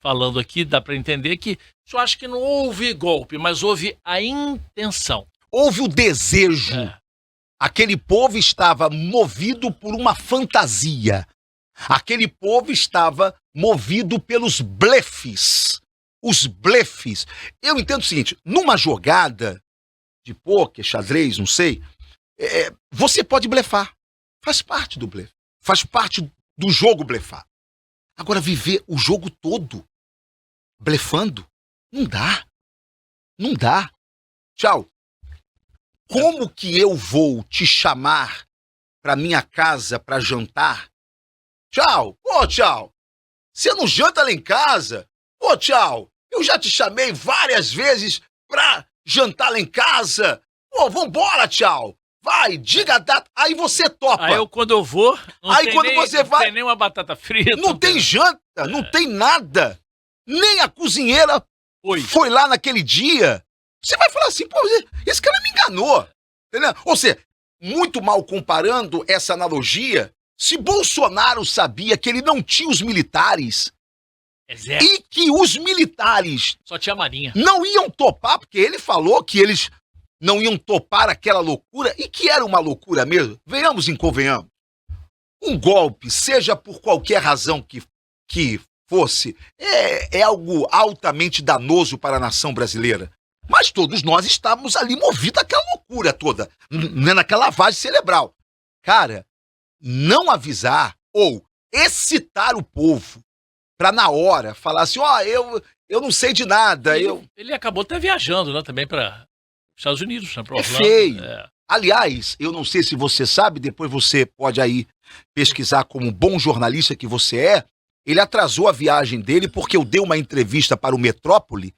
falando aqui, dá para entender que o senhor acha que não houve golpe, mas houve a intenção. Houve o desejo. Aquele povo estava movido por uma fantasia. Aquele povo estava movido pelos blefes. Os blefes. Eu entendo o seguinte, numa jogada de pôquer, xadrez, não sei, você pode blefar. Faz parte do blefe. Faz parte do jogo blefar. Agora, viver o jogo todo blefando, não dá. Não dá. Tchau. Como que eu vou te chamar pra minha casa pra jantar? Tchau. Pô, tchau. Você não janta lá em casa? Pô, tchau. Eu já te chamei várias vezes pra jantar lá em casa. Pô, vambora, tchau. Vai, diga a data. Aí você topa. Aí quando eu vou, não tem nem uma batata frita. Não tem janta, não tem nada. Nem a cozinheira foi lá naquele dia. Você vai falar assim, pô, esse cara me enganou. Entendeu? Ou seja, muito mal comparando essa analogia, se Bolsonaro sabia que ele não tinha os militares e que os militares só tinha a Marinha, não iam topar, porque ele falou que eles não iam topar aquela loucura, e que era uma loucura mesmo. Venhamos e convenhamos. Um golpe, seja por qualquer razão que fosse, é algo altamente danoso para a nação brasileira. Mas todos nós estávamos ali movidos àquela loucura toda, naquela lavagem cerebral. Cara, não avisar ou excitar o povo para na hora falar assim, eu não sei de nada. Ele acabou até viajando, né, também para Estados Unidos, né, é feio. Aliás, eu não sei se você sabe, depois você pode aí pesquisar como bom jornalista que você é, ele atrasou a viagem dele porque eu dei uma entrevista para o Metrópole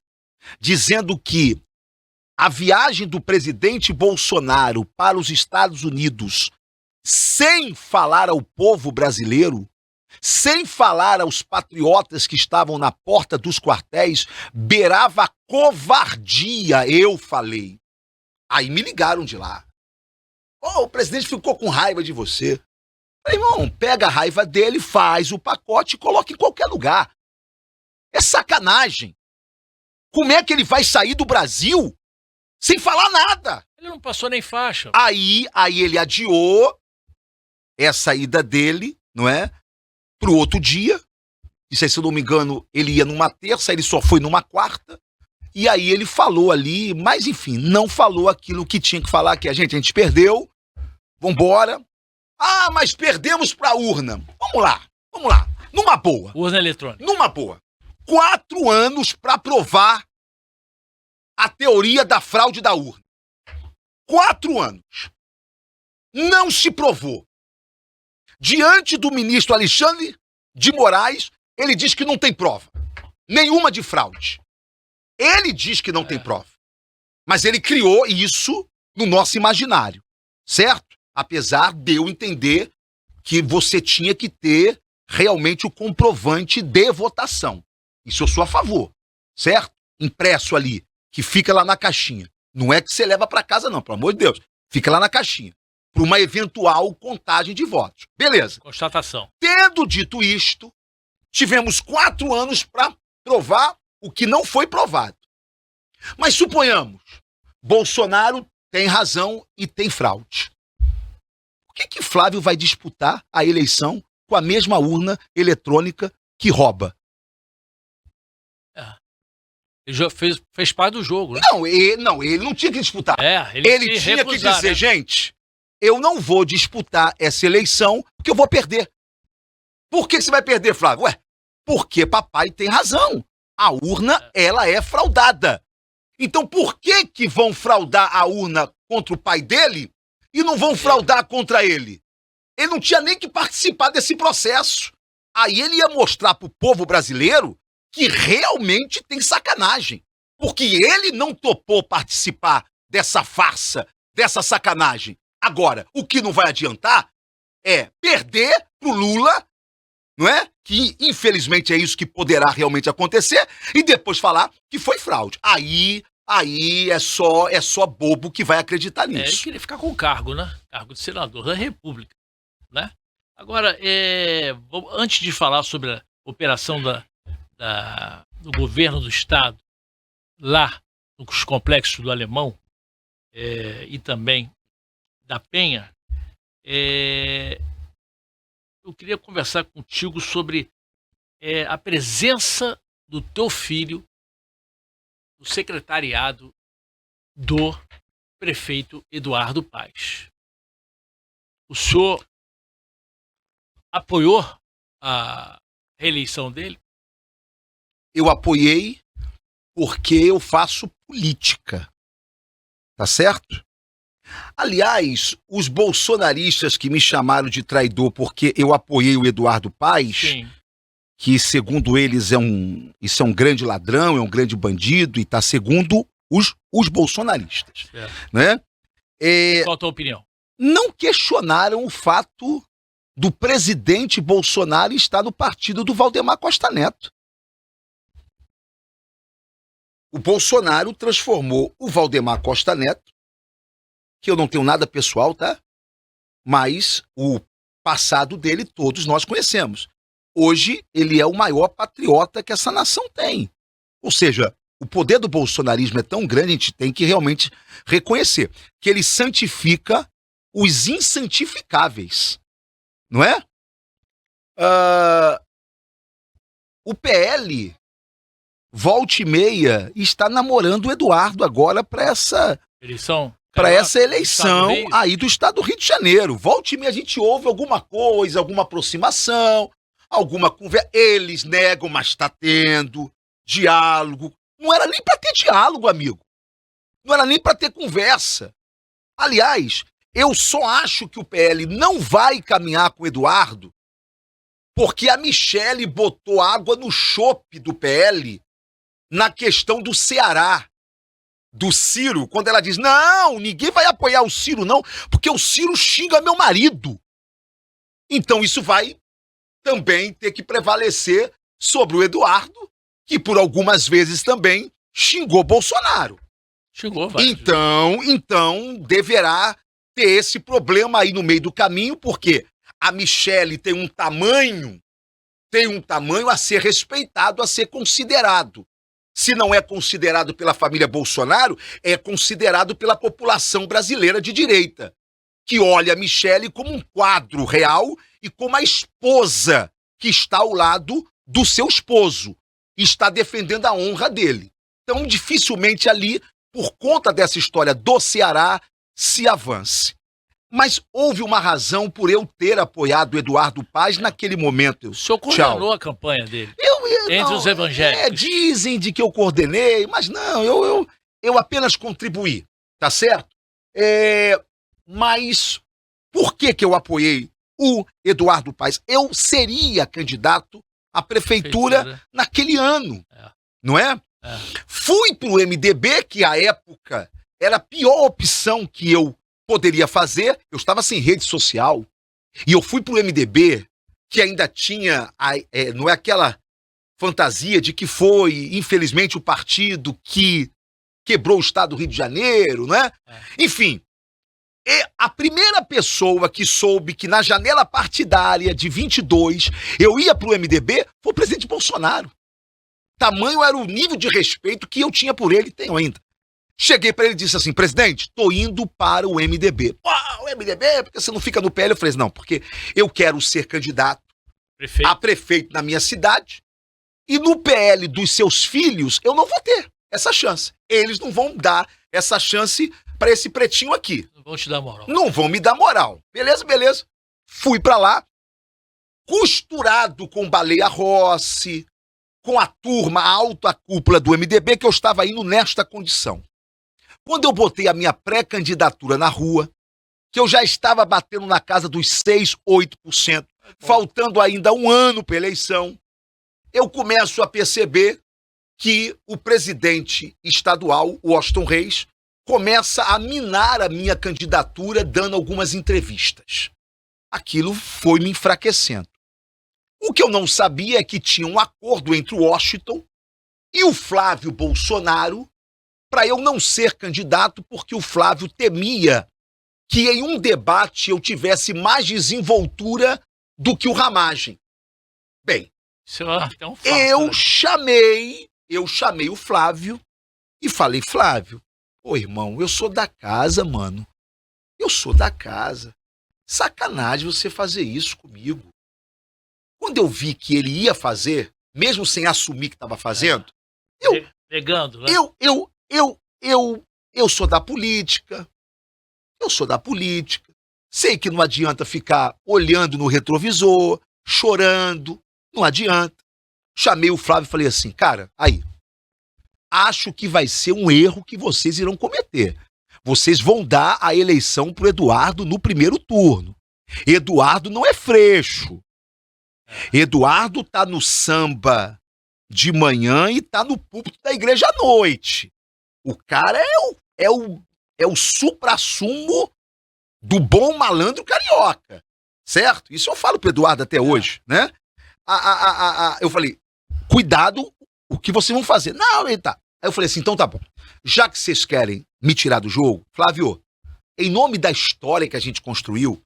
dizendo que a viagem do presidente Bolsonaro para os Estados Unidos, sem falar ao povo brasileiro, sem falar aos patriotas que estavam na porta dos quartéis, beirava covardia, eu falei. Aí me ligaram de lá. O presidente ficou com raiva de você. Falei, irmão, pega a raiva dele, faz o pacote e coloca em qualquer lugar. É sacanagem. Como é que ele vai sair do Brasil sem falar nada? Ele não passou nem faixa. Aí ele adiou essa ida dele, não é? Pro outro dia. Isso aí, se eu não me engano, ele ia numa terça, ele só foi numa quarta. E aí ele falou ali, mas enfim, não falou aquilo que tinha que falar, que a gente perdeu, vambora. Ah, mas perdemos pra urna. Vamos lá, numa boa. Urna eletrônica. Numa boa. 4 anos pra provar a teoria da fraude da urna. 4 anos. Não se provou. Diante do ministro Alexandre de Moraes, ele diz que não tem prova nenhuma de fraude. Ele diz que não tem prova. Mas ele criou isso no nosso imaginário, certo? Apesar de eu entender que você tinha que ter realmente o comprovante de votação. Isso eu sou a favor, certo? Impresso ali, que fica lá na caixinha. Não é que você leva para casa não, pelo amor de Deus. Fica lá na caixinha, para uma eventual contagem de votos. Beleza. Constatação. Tendo dito isto, tivemos 4 anos para provar o que não foi provado. Mas suponhamos, Bolsonaro tem razão e tem fraude. Por que Flávio vai disputar a eleição com a mesma urna eletrônica que rouba? Ele já fez parte do jogo, né? Não, ele não tinha que disputar. Ele tinha recusar, que dizer, né? gente, eu não vou disputar essa eleição porque eu vou perder. Por que você vai perder, Flávio? Ué, porque papai tem razão. A urna, ela é fraudada. Então por que vão fraudar a urna contra o pai dele e não vão fraudar contra ele? Ele não tinha nem que participar desse processo. Aí ele ia mostrar pro povo brasileiro que realmente tem sacanagem. Porque ele não topou participar dessa farsa, dessa sacanagem. Agora, o que não vai adiantar é perder pro Lula, não é? Que infelizmente é isso que poderá realmente acontecer, e depois falar que foi fraude. Aí é só bobo que vai acreditar nisso. Ele queria ficar com o cargo, né? Cargo de senador da República, né? Agora, antes de falar sobre a operação do governo do Estado, lá nos complexos do Alemão, e também da Penha, eu queria conversar contigo sobre a presença do teu filho no secretariado do prefeito Eduardo Paes. O senhor apoiou a reeleição dele? Eu apoiei porque eu faço política, tá certo? Aliás, os bolsonaristas que me chamaram de traidor porque eu apoiei o Eduardo Paes, Sim. que segundo eles isso é um grande ladrão, é um grande bandido, e tá segundo os bolsonaristas, né? Qual a tua opinião? Não questionaram o fato do presidente Bolsonaro estar no partido do Valdemar Costa Neto. O Bolsonaro transformou o Valdemar Costa Neto, que eu não tenho nada pessoal, tá? Mas o passado dele todos nós conhecemos. Hoje ele é o maior patriota que essa nação tem. Ou seja, o poder do bolsonarismo é tão grande, a gente tem que realmente reconhecer que ele santifica os insantificáveis, não é? O PL, volta e meia, está namorando o Eduardo agora para essa eleição aí do estado do Rio de Janeiro. Volta e meia a gente ouve alguma coisa, alguma aproximação, alguma conversa. Eles negam, mas está tendo diálogo. Não era nem para ter diálogo, amigo. Não era nem para ter conversa. Aliás, eu só acho que o PL não vai caminhar com o Eduardo porque a Michele botou água no chope do PL na questão do Ceará, do Ciro, quando ela diz, não, ninguém vai apoiar o Ciro não, porque o Ciro xinga meu marido. Então isso vai também ter que prevalecer sobre o Eduardo, que por algumas vezes também xingou Bolsonaro. Xingou, vai. Então deverá ter esse problema aí no meio do caminho, porque a Michele tem um tamanho a ser respeitado, a ser considerado. Se não é considerado pela família Bolsonaro, é considerado pela população brasileira de direita, que olha a Michele como um quadro real e como a esposa que está ao lado do seu esposo, e está defendendo a honra dele. Então, dificilmente ali, por conta dessa história do Ceará, se avance. Mas houve uma razão por eu ter apoiado o Eduardo Paes naquele momento. O senhor coordenou a campanha dele? Entre os evangélicos. Dizem de que eu coordenei, mas não, eu apenas contribuí, tá certo? Mas por que eu apoiei o Eduardo Paes? Eu seria candidato à prefeitura naquele ano, não é? Fui pro MDB, que à época era a pior opção que eu poderia fazer, eu estava sem rede social, e eu fui pro MDB, que ainda tinha, não é aquela fantasia de que foi, infelizmente, o partido que quebrou o estado do Rio de Janeiro, né? Enfim, a primeira pessoa que soube que na janela partidária de 22 eu ia pro MDB foi o presidente Bolsonaro. Tamanho era o nível de respeito que eu tinha por ele, tenho ainda. Cheguei pra ele e disse assim: presidente, tô indo para o MDB. Pô, o MDB? Porque você não fica no PL? Eu falei: não, porque eu quero ser candidato a prefeito na minha cidade, e no PL dos seus filhos eu não vou ter essa chance. Eles não vão dar essa chance pra esse pretinho aqui. Não vão te dar moral. Não vão me dar moral. Beleza, beleza. Fui pra lá, costurado com Baleia Rossi, com a turma, a alta cúpula do MDB, que eu estava indo nesta condição. Quando eu botei a minha pré-candidatura na rua, que eu já estava batendo na casa dos 6%, 8%, faltando ainda um ano para a eleição, eu começo a perceber que o presidente estadual, o Washington Reis, começa a minar a minha candidatura, dando algumas entrevistas. Aquilo foi me enfraquecendo. O que eu não sabia é que tinha um acordo entre o Washington e o Flávio Bolsonaro para eu não ser candidato, porque o Flávio temia que em um debate eu tivesse mais desenvoltura do que o Ramagem. Bem, então, eu chamei o Flávio e falei: Flávio, ô irmão, eu sou da casa, mano. Eu sou da casa. Sacanagem você fazer isso comigo. Quando eu vi que ele ia fazer, mesmo sem assumir que estava fazendo, negando, né? Eu sou da política. Eu sou da política. Sei que não adianta ficar olhando no retrovisor, chorando. Não adianta. Chamei o Flávio e falei assim: cara, aí, acho que vai ser um erro que vocês irão cometer. Vocês vão dar a eleição pro Eduardo no primeiro turno. Eduardo não é freixo. Eduardo tá no samba de manhã e tá no púlpito da igreja à noite. O cara é o suprassumo do bom malandro carioca, certo? Isso eu falo pro Eduardo até hoje, né? Eu falei: cuidado o que vocês vão fazer. Não, ele tá. Aí eu falei assim: então tá bom. Já que vocês querem me tirar do jogo, Flávio, em nome da história que a gente construiu,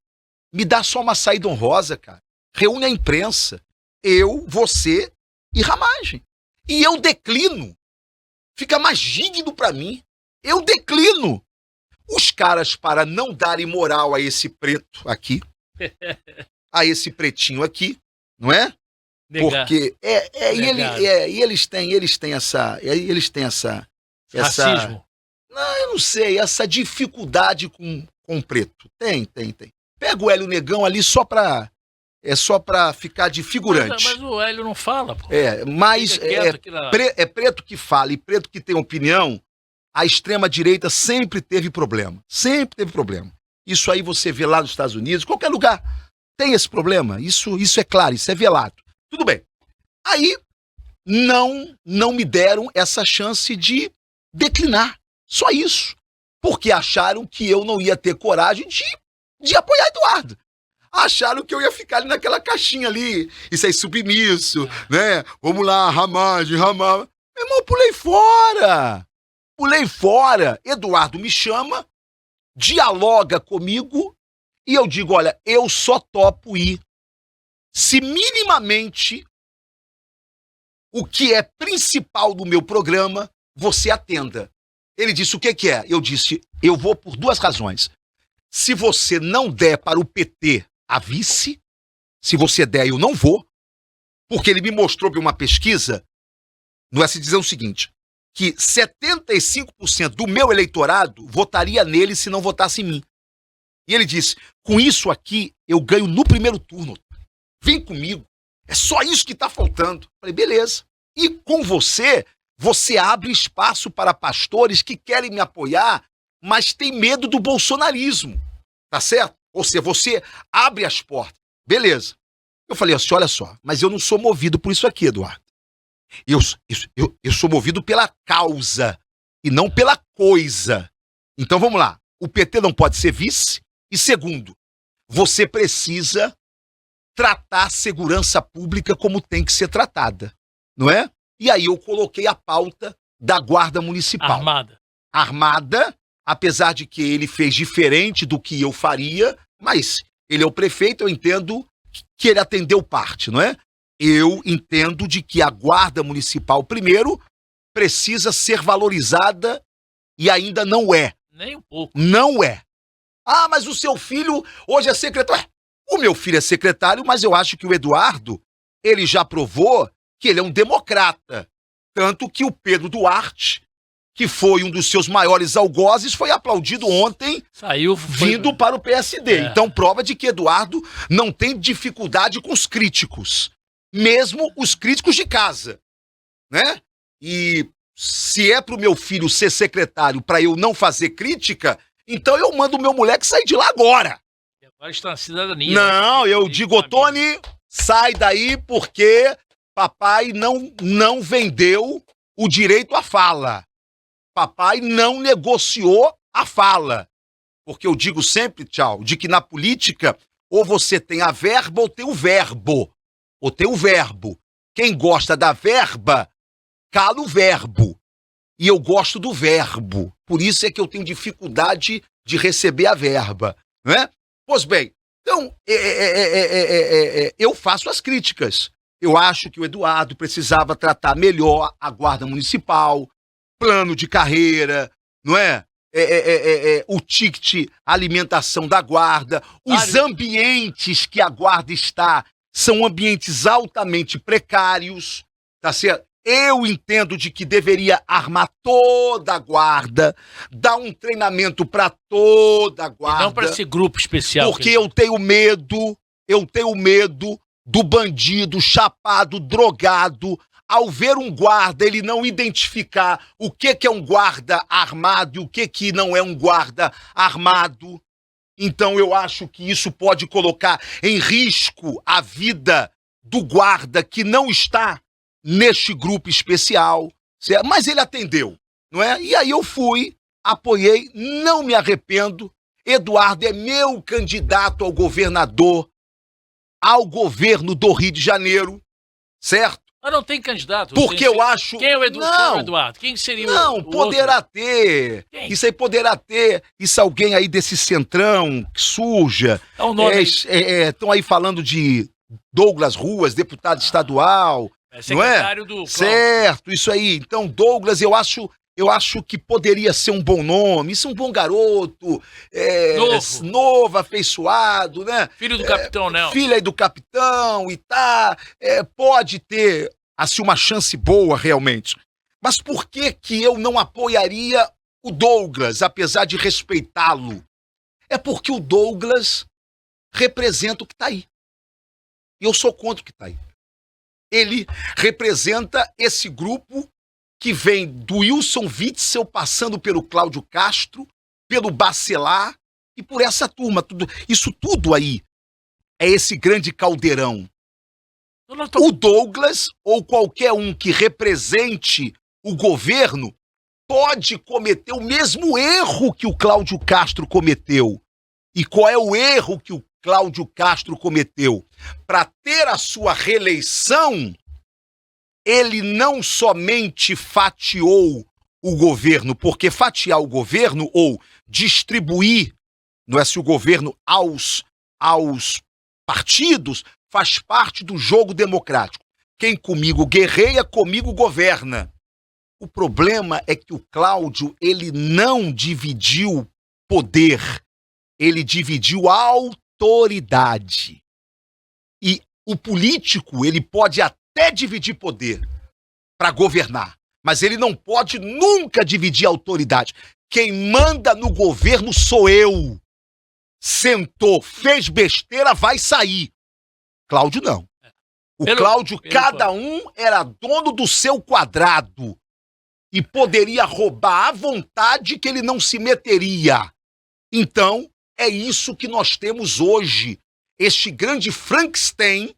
me dá só uma saída honrosa, cara. Reúne a imprensa, eu, você e Ramagem. E eu declino. Fica mais digno pra mim. Eu declino. Os caras, para não darem moral a esse preto aqui, a esse pretinho aqui, não é? Porque eles têm essa racismo. Não, eu não sei, essa dificuldade com o preto. Tem. Pega o Hélio Negão ali só pra ficar de figurante. Mas o Hélio não fala, pô. Mas é preto que fala e preto que tem opinião. A extrema-direita sempre teve problema. Sempre teve problema. Isso aí você vê lá nos Estados Unidos, qualquer lugar tem esse problema. Isso é claro, isso é velado. Tudo bem. Aí não me deram essa chance de declinar. Só isso. Porque acharam que eu não ia ter coragem de apoiar Eduardo. Acharam que eu ia ficar ali naquela caixinha ali, isso aí submisso, né? Vamos lá, Ramagem. Meu irmão, pulei fora. Eduardo me chama, dialoga comigo e eu digo: olha, eu só topo ir se minimamente o que é principal do meu programa você atenda. Ele disse: o que é? Eu disse: eu vou por duas razões. Se você não der para o PT a vice, se você der, eu não vou, porque ele me mostrou por uma pesquisa, no S dizer o seguinte, que 75% do meu eleitorado votaria nele se não votasse em mim. E ele disse: com isso aqui, eu ganho no primeiro turno. Vem comigo. É só isso que tá faltando. Falei: beleza. E com você abre espaço para pastores que querem me apoiar, mas tem medo do bolsonarismo. Tá certo? Ou seja, você abre as portas. Beleza. Eu falei assim: olha só, mas eu não sou movido por isso aqui, Eduardo. Eu sou movido pela causa e não pela coisa. Então vamos lá. o PT não pode ser vice. E segundo, você precisa tratar a segurança pública como tem que ser tratada, não é? E aí eu coloquei a pauta da Guarda Municipal. Armada, apesar de que ele fez diferente do que eu faria, mas ele é o prefeito, eu entendo que ele atendeu parte, não é? Eu entendo de que a Guarda Municipal, primeiro, precisa ser valorizada e ainda não é. Nem um pouco. Não é. Ah, mas o seu filho hoje é secretário. O meu filho é secretário, mas eu acho que o Eduardo, ele já provou que ele é um democrata. Tanto que o Pedro Duarte, que foi um dos seus maiores algozes, foi aplaudido ontem, vindo para o PSD. Então, prova de que Eduardo não tem dificuldade com os críticos. Mesmo os críticos de casa, né? E se é pro meu filho ser secretário para eu não fazer crítica, então eu mando o meu moleque sair de lá agora. Agora está na cidadania. Não, né? Eu digo, Tony, sai daí porque papai não vendeu o direito à fala. Papai não negociou a fala. Porque eu digo sempre, tchau, de que na política ou você tem a verba ou tem o verbo. Ou tem o verbo. Quem gosta da verba, cala o verbo. E eu gosto do verbo. Por isso é que eu tenho dificuldade de receber a verba. Não é? Pois bem, então, eu faço as críticas. Eu acho que o Eduardo precisava tratar melhor a Guarda Municipal, plano de carreira, não é? O ticket alimentação da Guarda, os ambientes que a Guarda está são ambientes altamente precários, tá certo? Eu entendo de que deveria armar toda a Guarda, dar um treinamento para toda a Guarda. E não para esse grupo especial. Porque eu tenho medo do bandido chapado, drogado, ao ver um guarda, ele não identificar o que é um guarda armado e o que não é um guarda armado. Então eu acho que isso pode colocar em risco a vida do guarda que não está neste grupo especial, certo? Mas ele atendeu, não é? E aí eu fui, apoiei, não me arrependo. Eduardo é meu candidato ao governador, ao governo do Rio de Janeiro, certo? Mas não tem candidato. Porque eu acho... Quem é o Eduardo? Quem seria o poderá outro? Ter. Quem? Isso aí poderá ter. Isso alguém aí desse centrão que surja. É um nome. Estão aí falando de Douglas Ruas, deputado estadual. Secretário não é? do... Certo, isso aí. Então, Douglas, eu acho que poderia ser um bom nome. Isso é um bom garoto. Novo, afeiçoado, né? Filho do capitão, né? Filho aí do capitão e tá. Pode ter, assim, uma chance boa, realmente. Mas por que eu não apoiaria o Douglas, apesar de respeitá-lo? É porque o Douglas representa o que tá aí. E eu sou contra o que tá aí. Ele representa esse grupo que vem do Wilson Witzel, passando pelo Cláudio Castro, pelo Bacelar e por essa turma. Isso tudo aí é esse grande caldeirão. O Douglas, ou qualquer um que represente o governo, pode cometer o mesmo erro que o Cláudio Castro cometeu. E qual é o erro que o Cláudio Castro cometeu? Para ter a sua reeleição, ele não somente fatiou o governo, porque fatiar o governo ou distribuir, não é, se o governo aos partidos, faz parte do jogo democrático. Quem comigo guerreia, comigo governa. O problema é que o Cláudio, ele não dividiu poder, ele dividiu autoridade. E o político, ele pode até dividir poder para governar, mas ele não pode nunca dividir autoridade. Quem manda no governo sou eu. Sentou, fez besteira, vai sair. Cláudio não. O Cláudio, cada um era dono do seu quadrado e poderia roubar à vontade, que ele não se meteria. Então, é isso que nós temos hoje, este grande Frankenstein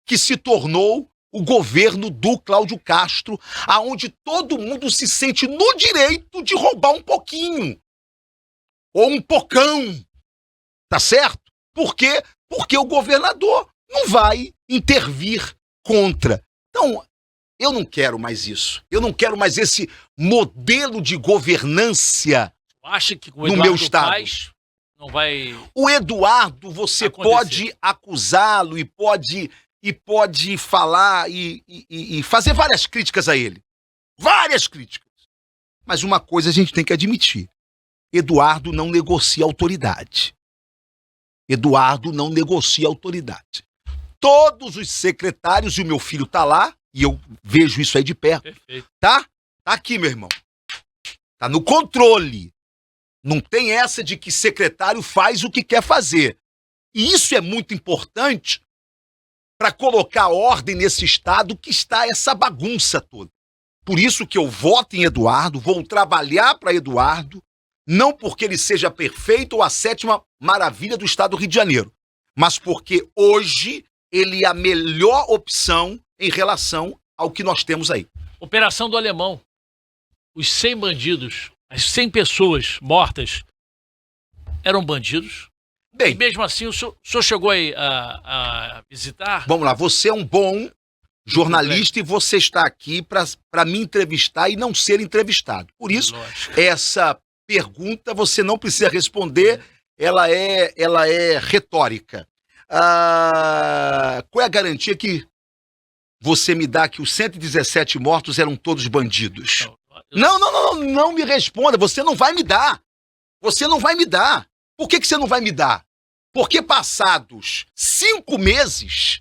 que se tornou o governo do Cláudio Castro, aonde todo mundo se sente no direito de roubar um pouquinho. ou um pocão, tá certo? Por quê? Porque o governador não vai intervir contra. Então, eu não quero mais isso. Eu não quero mais esse modelo de governância Acha que com o no Eduardo meu estado. Paes não vai O Eduardo, você acontecer. pode acusá-lo e pode falar e fazer várias críticas a ele. Várias críticas. Mas uma coisa a gente tem que admitir. Eduardo não negocia autoridade. Eduardo não negocia autoridade. Todos os secretários, e o meu filho tá lá, e eu vejo isso aí de perto, Perfeito. tá? Tá aqui, meu irmão. Tá no controle. Não tem essa de que secretário faz o que quer fazer. E isso é muito importante para colocar ordem nesse estado que está essa bagunça toda. Por isso que eu voto em Eduardo, vou trabalhar para Eduardo, não porque ele seja perfeito ou a sétima maravilha do estado do Rio de Janeiro, mas porque hoje ele é a melhor opção em relação ao que nós temos aí. Operação do Alemão. Os 100 bandidos, as 100 pessoas mortas eram bandidos? E Bem, mesmo assim, o senhor chegou aí a visitar? vamos lá, você é um bom jornalista e você está aqui para me entrevistar e não ser entrevistado. Por isso, Lógico. essa pergunta você não precisa responder, ela é retórica. Qual é a garantia que você me dá que os 117 mortos eram todos bandidos? Não me responda, você não vai me dar. Você não vai me dar. Por que você não vai me dar? Porque passados 5 meses,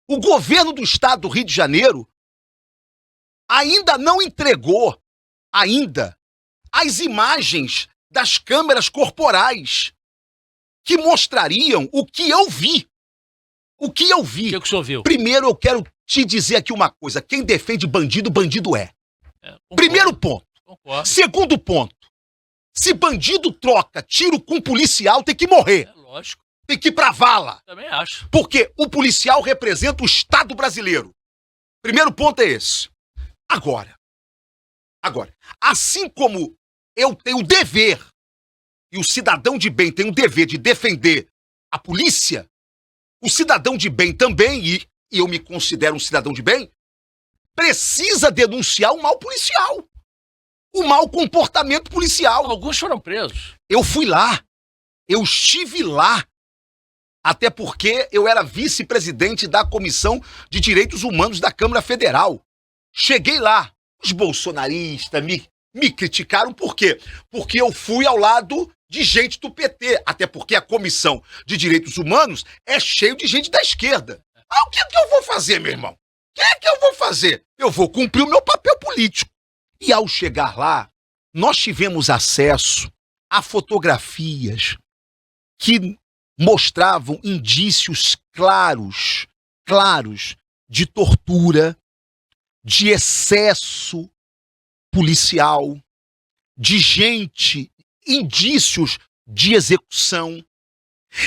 o governo do estado do Rio de Janeiro ainda não entregou as imagens das câmeras corporais que mostrariam o que eu vi. O que eu vi. O que o senhor viu? Primeiro eu quero te dizer aqui uma coisa. Quem defende bandido, bandido é. Concordo, Primeiro ponto. Concordo. Segundo ponto. Se bandido troca tiro com policial, tem que morrer. É lógico. Tem que ir pra vala. Também acho. Porque o policial representa o Estado brasileiro. Primeiro ponto é esse. Agora, assim como eu tenho o dever, e o cidadão de bem tem o dever de defender a polícia, o cidadão de bem também, e eu me considero um cidadão de bem, precisa denunciar o mal policial. O mau comportamento policial. Alguns foram presos. Eu fui lá. Eu estive lá. Até porque eu era vice-presidente da Comissão de Direitos Humanos da Câmara Federal. Cheguei lá. Os bolsonaristas me criticaram. Por quê? Porque eu fui ao lado de gente do PT. Até porque a Comissão de Direitos Humanos é cheio de gente da esquerda. O que eu vou fazer, meu irmão? O que eu vou fazer? Eu vou cumprir o meu papel político. E ao chegar lá, nós tivemos acesso a fotografias que mostravam indícios claros de tortura, de excesso policial, de gente, indícios de execução.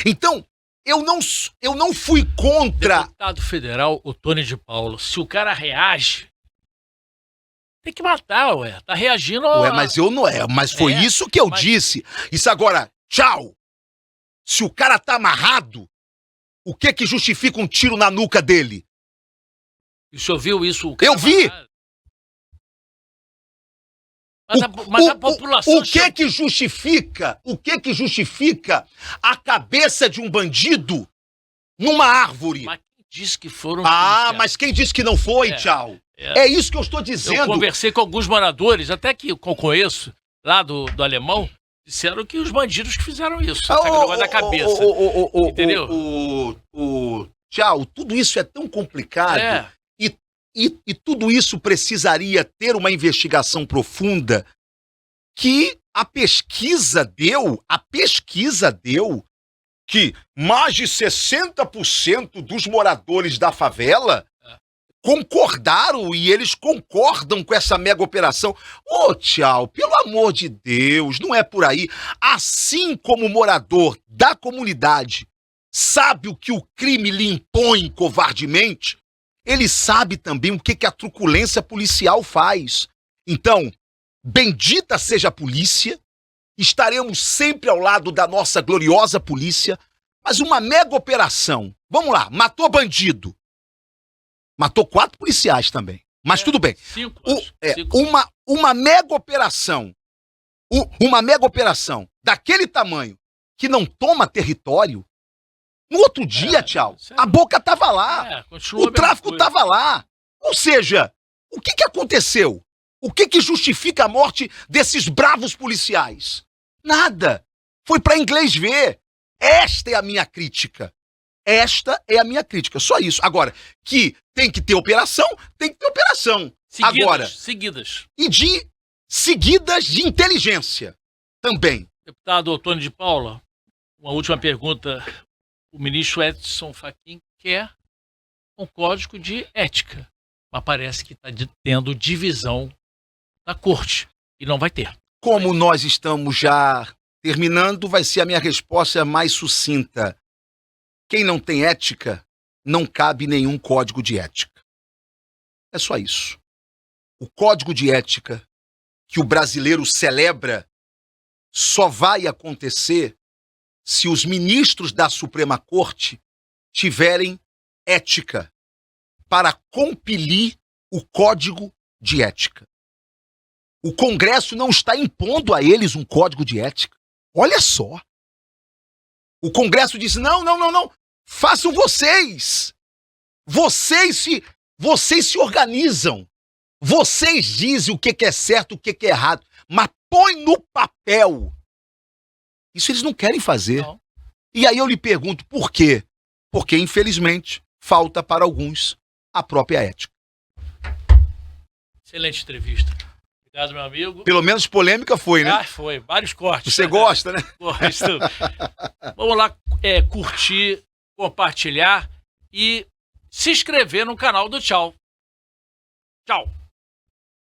Então, eu não fui contra... Deputado federal, o Tony de Paulo, se o cara reage, tem que matar, ué. Tá reagindo... mas eu não é. Mas foi isso que eu disse. Isso agora, tchau. Se o cara tá amarrado, o que justifica um tiro na nuca dele? E o senhor viu isso? Eu vi! Mas a população... O que justifica a cabeça de um bandido numa árvore? Mas quem disse que foram... Mas quem disse que não foi, tchau? É isso que eu estou dizendo. Eu conversei com alguns moradores, até que eu conheço, lá do Alemão, disseram que os bandidos que fizeram isso. Essa negócio da cabeça. Entendeu? Tchau, tudo isso é tão complicado. E tudo isso precisaria ter uma investigação profunda que a pesquisa deu que mais de 60% dos moradores da favela concordaram, e eles concordam com essa mega operação. Tchau, pelo amor de Deus, não é por aí. Assim como o morador da comunidade sabe o que o crime lhe impõe covardemente, ele sabe também o que a truculência policial faz. Então, bendita seja a polícia, estaremos sempre ao lado da nossa gloriosa polícia, mas uma mega operação. Vamos lá, matou bandido. Matou 4 policiais também. Mas tudo bem. 5. Uma mega operação. Uma mega operação daquele tamanho que não toma território. No outro dia, tchau, a boca tava lá. O tráfico tava lá. Ou seja, o que aconteceu? O que justifica a morte desses bravos policiais? Nada. Foi para inglês ver. Esta é a minha crítica. Esta é a minha crítica. Só isso. Agora, que tem que ter operação, tem que ter operação. Seguidas. E seguidas de inteligência também. Deputado Ottoni de Paula, uma última pergunta. O ministro Edson Fachin quer um código de ética, mas parece que está tendo divisão na corte e não vai ter. Como nós estamos já terminando, vai ser a minha resposta mais sucinta. Quem não tem ética, não cabe nenhum código de ética. É só isso. O código de ética que o brasileiro celebra só vai acontecer se os ministros da Suprema Corte tiverem ética para compilir o código de ética. O Congresso não está impondo a eles um código de ética. Olha só. O Congresso disse, não. Façam vocês. Vocês se organizam. Vocês dizem o que é certo, o que é errado. Mas põe no papel. Isso eles não querem fazer. Não. E aí eu lhe pergunto, por quê? Porque, infelizmente, falta para alguns a própria ética. Excelente entrevista. Obrigado, meu amigo. Pelo menos polêmica foi, né? Ah, foi. Vários cortes. Você gosta, né? Gosto. Vamos lá curtir, compartilhar e se inscrever no canal do Tchau. Tchau.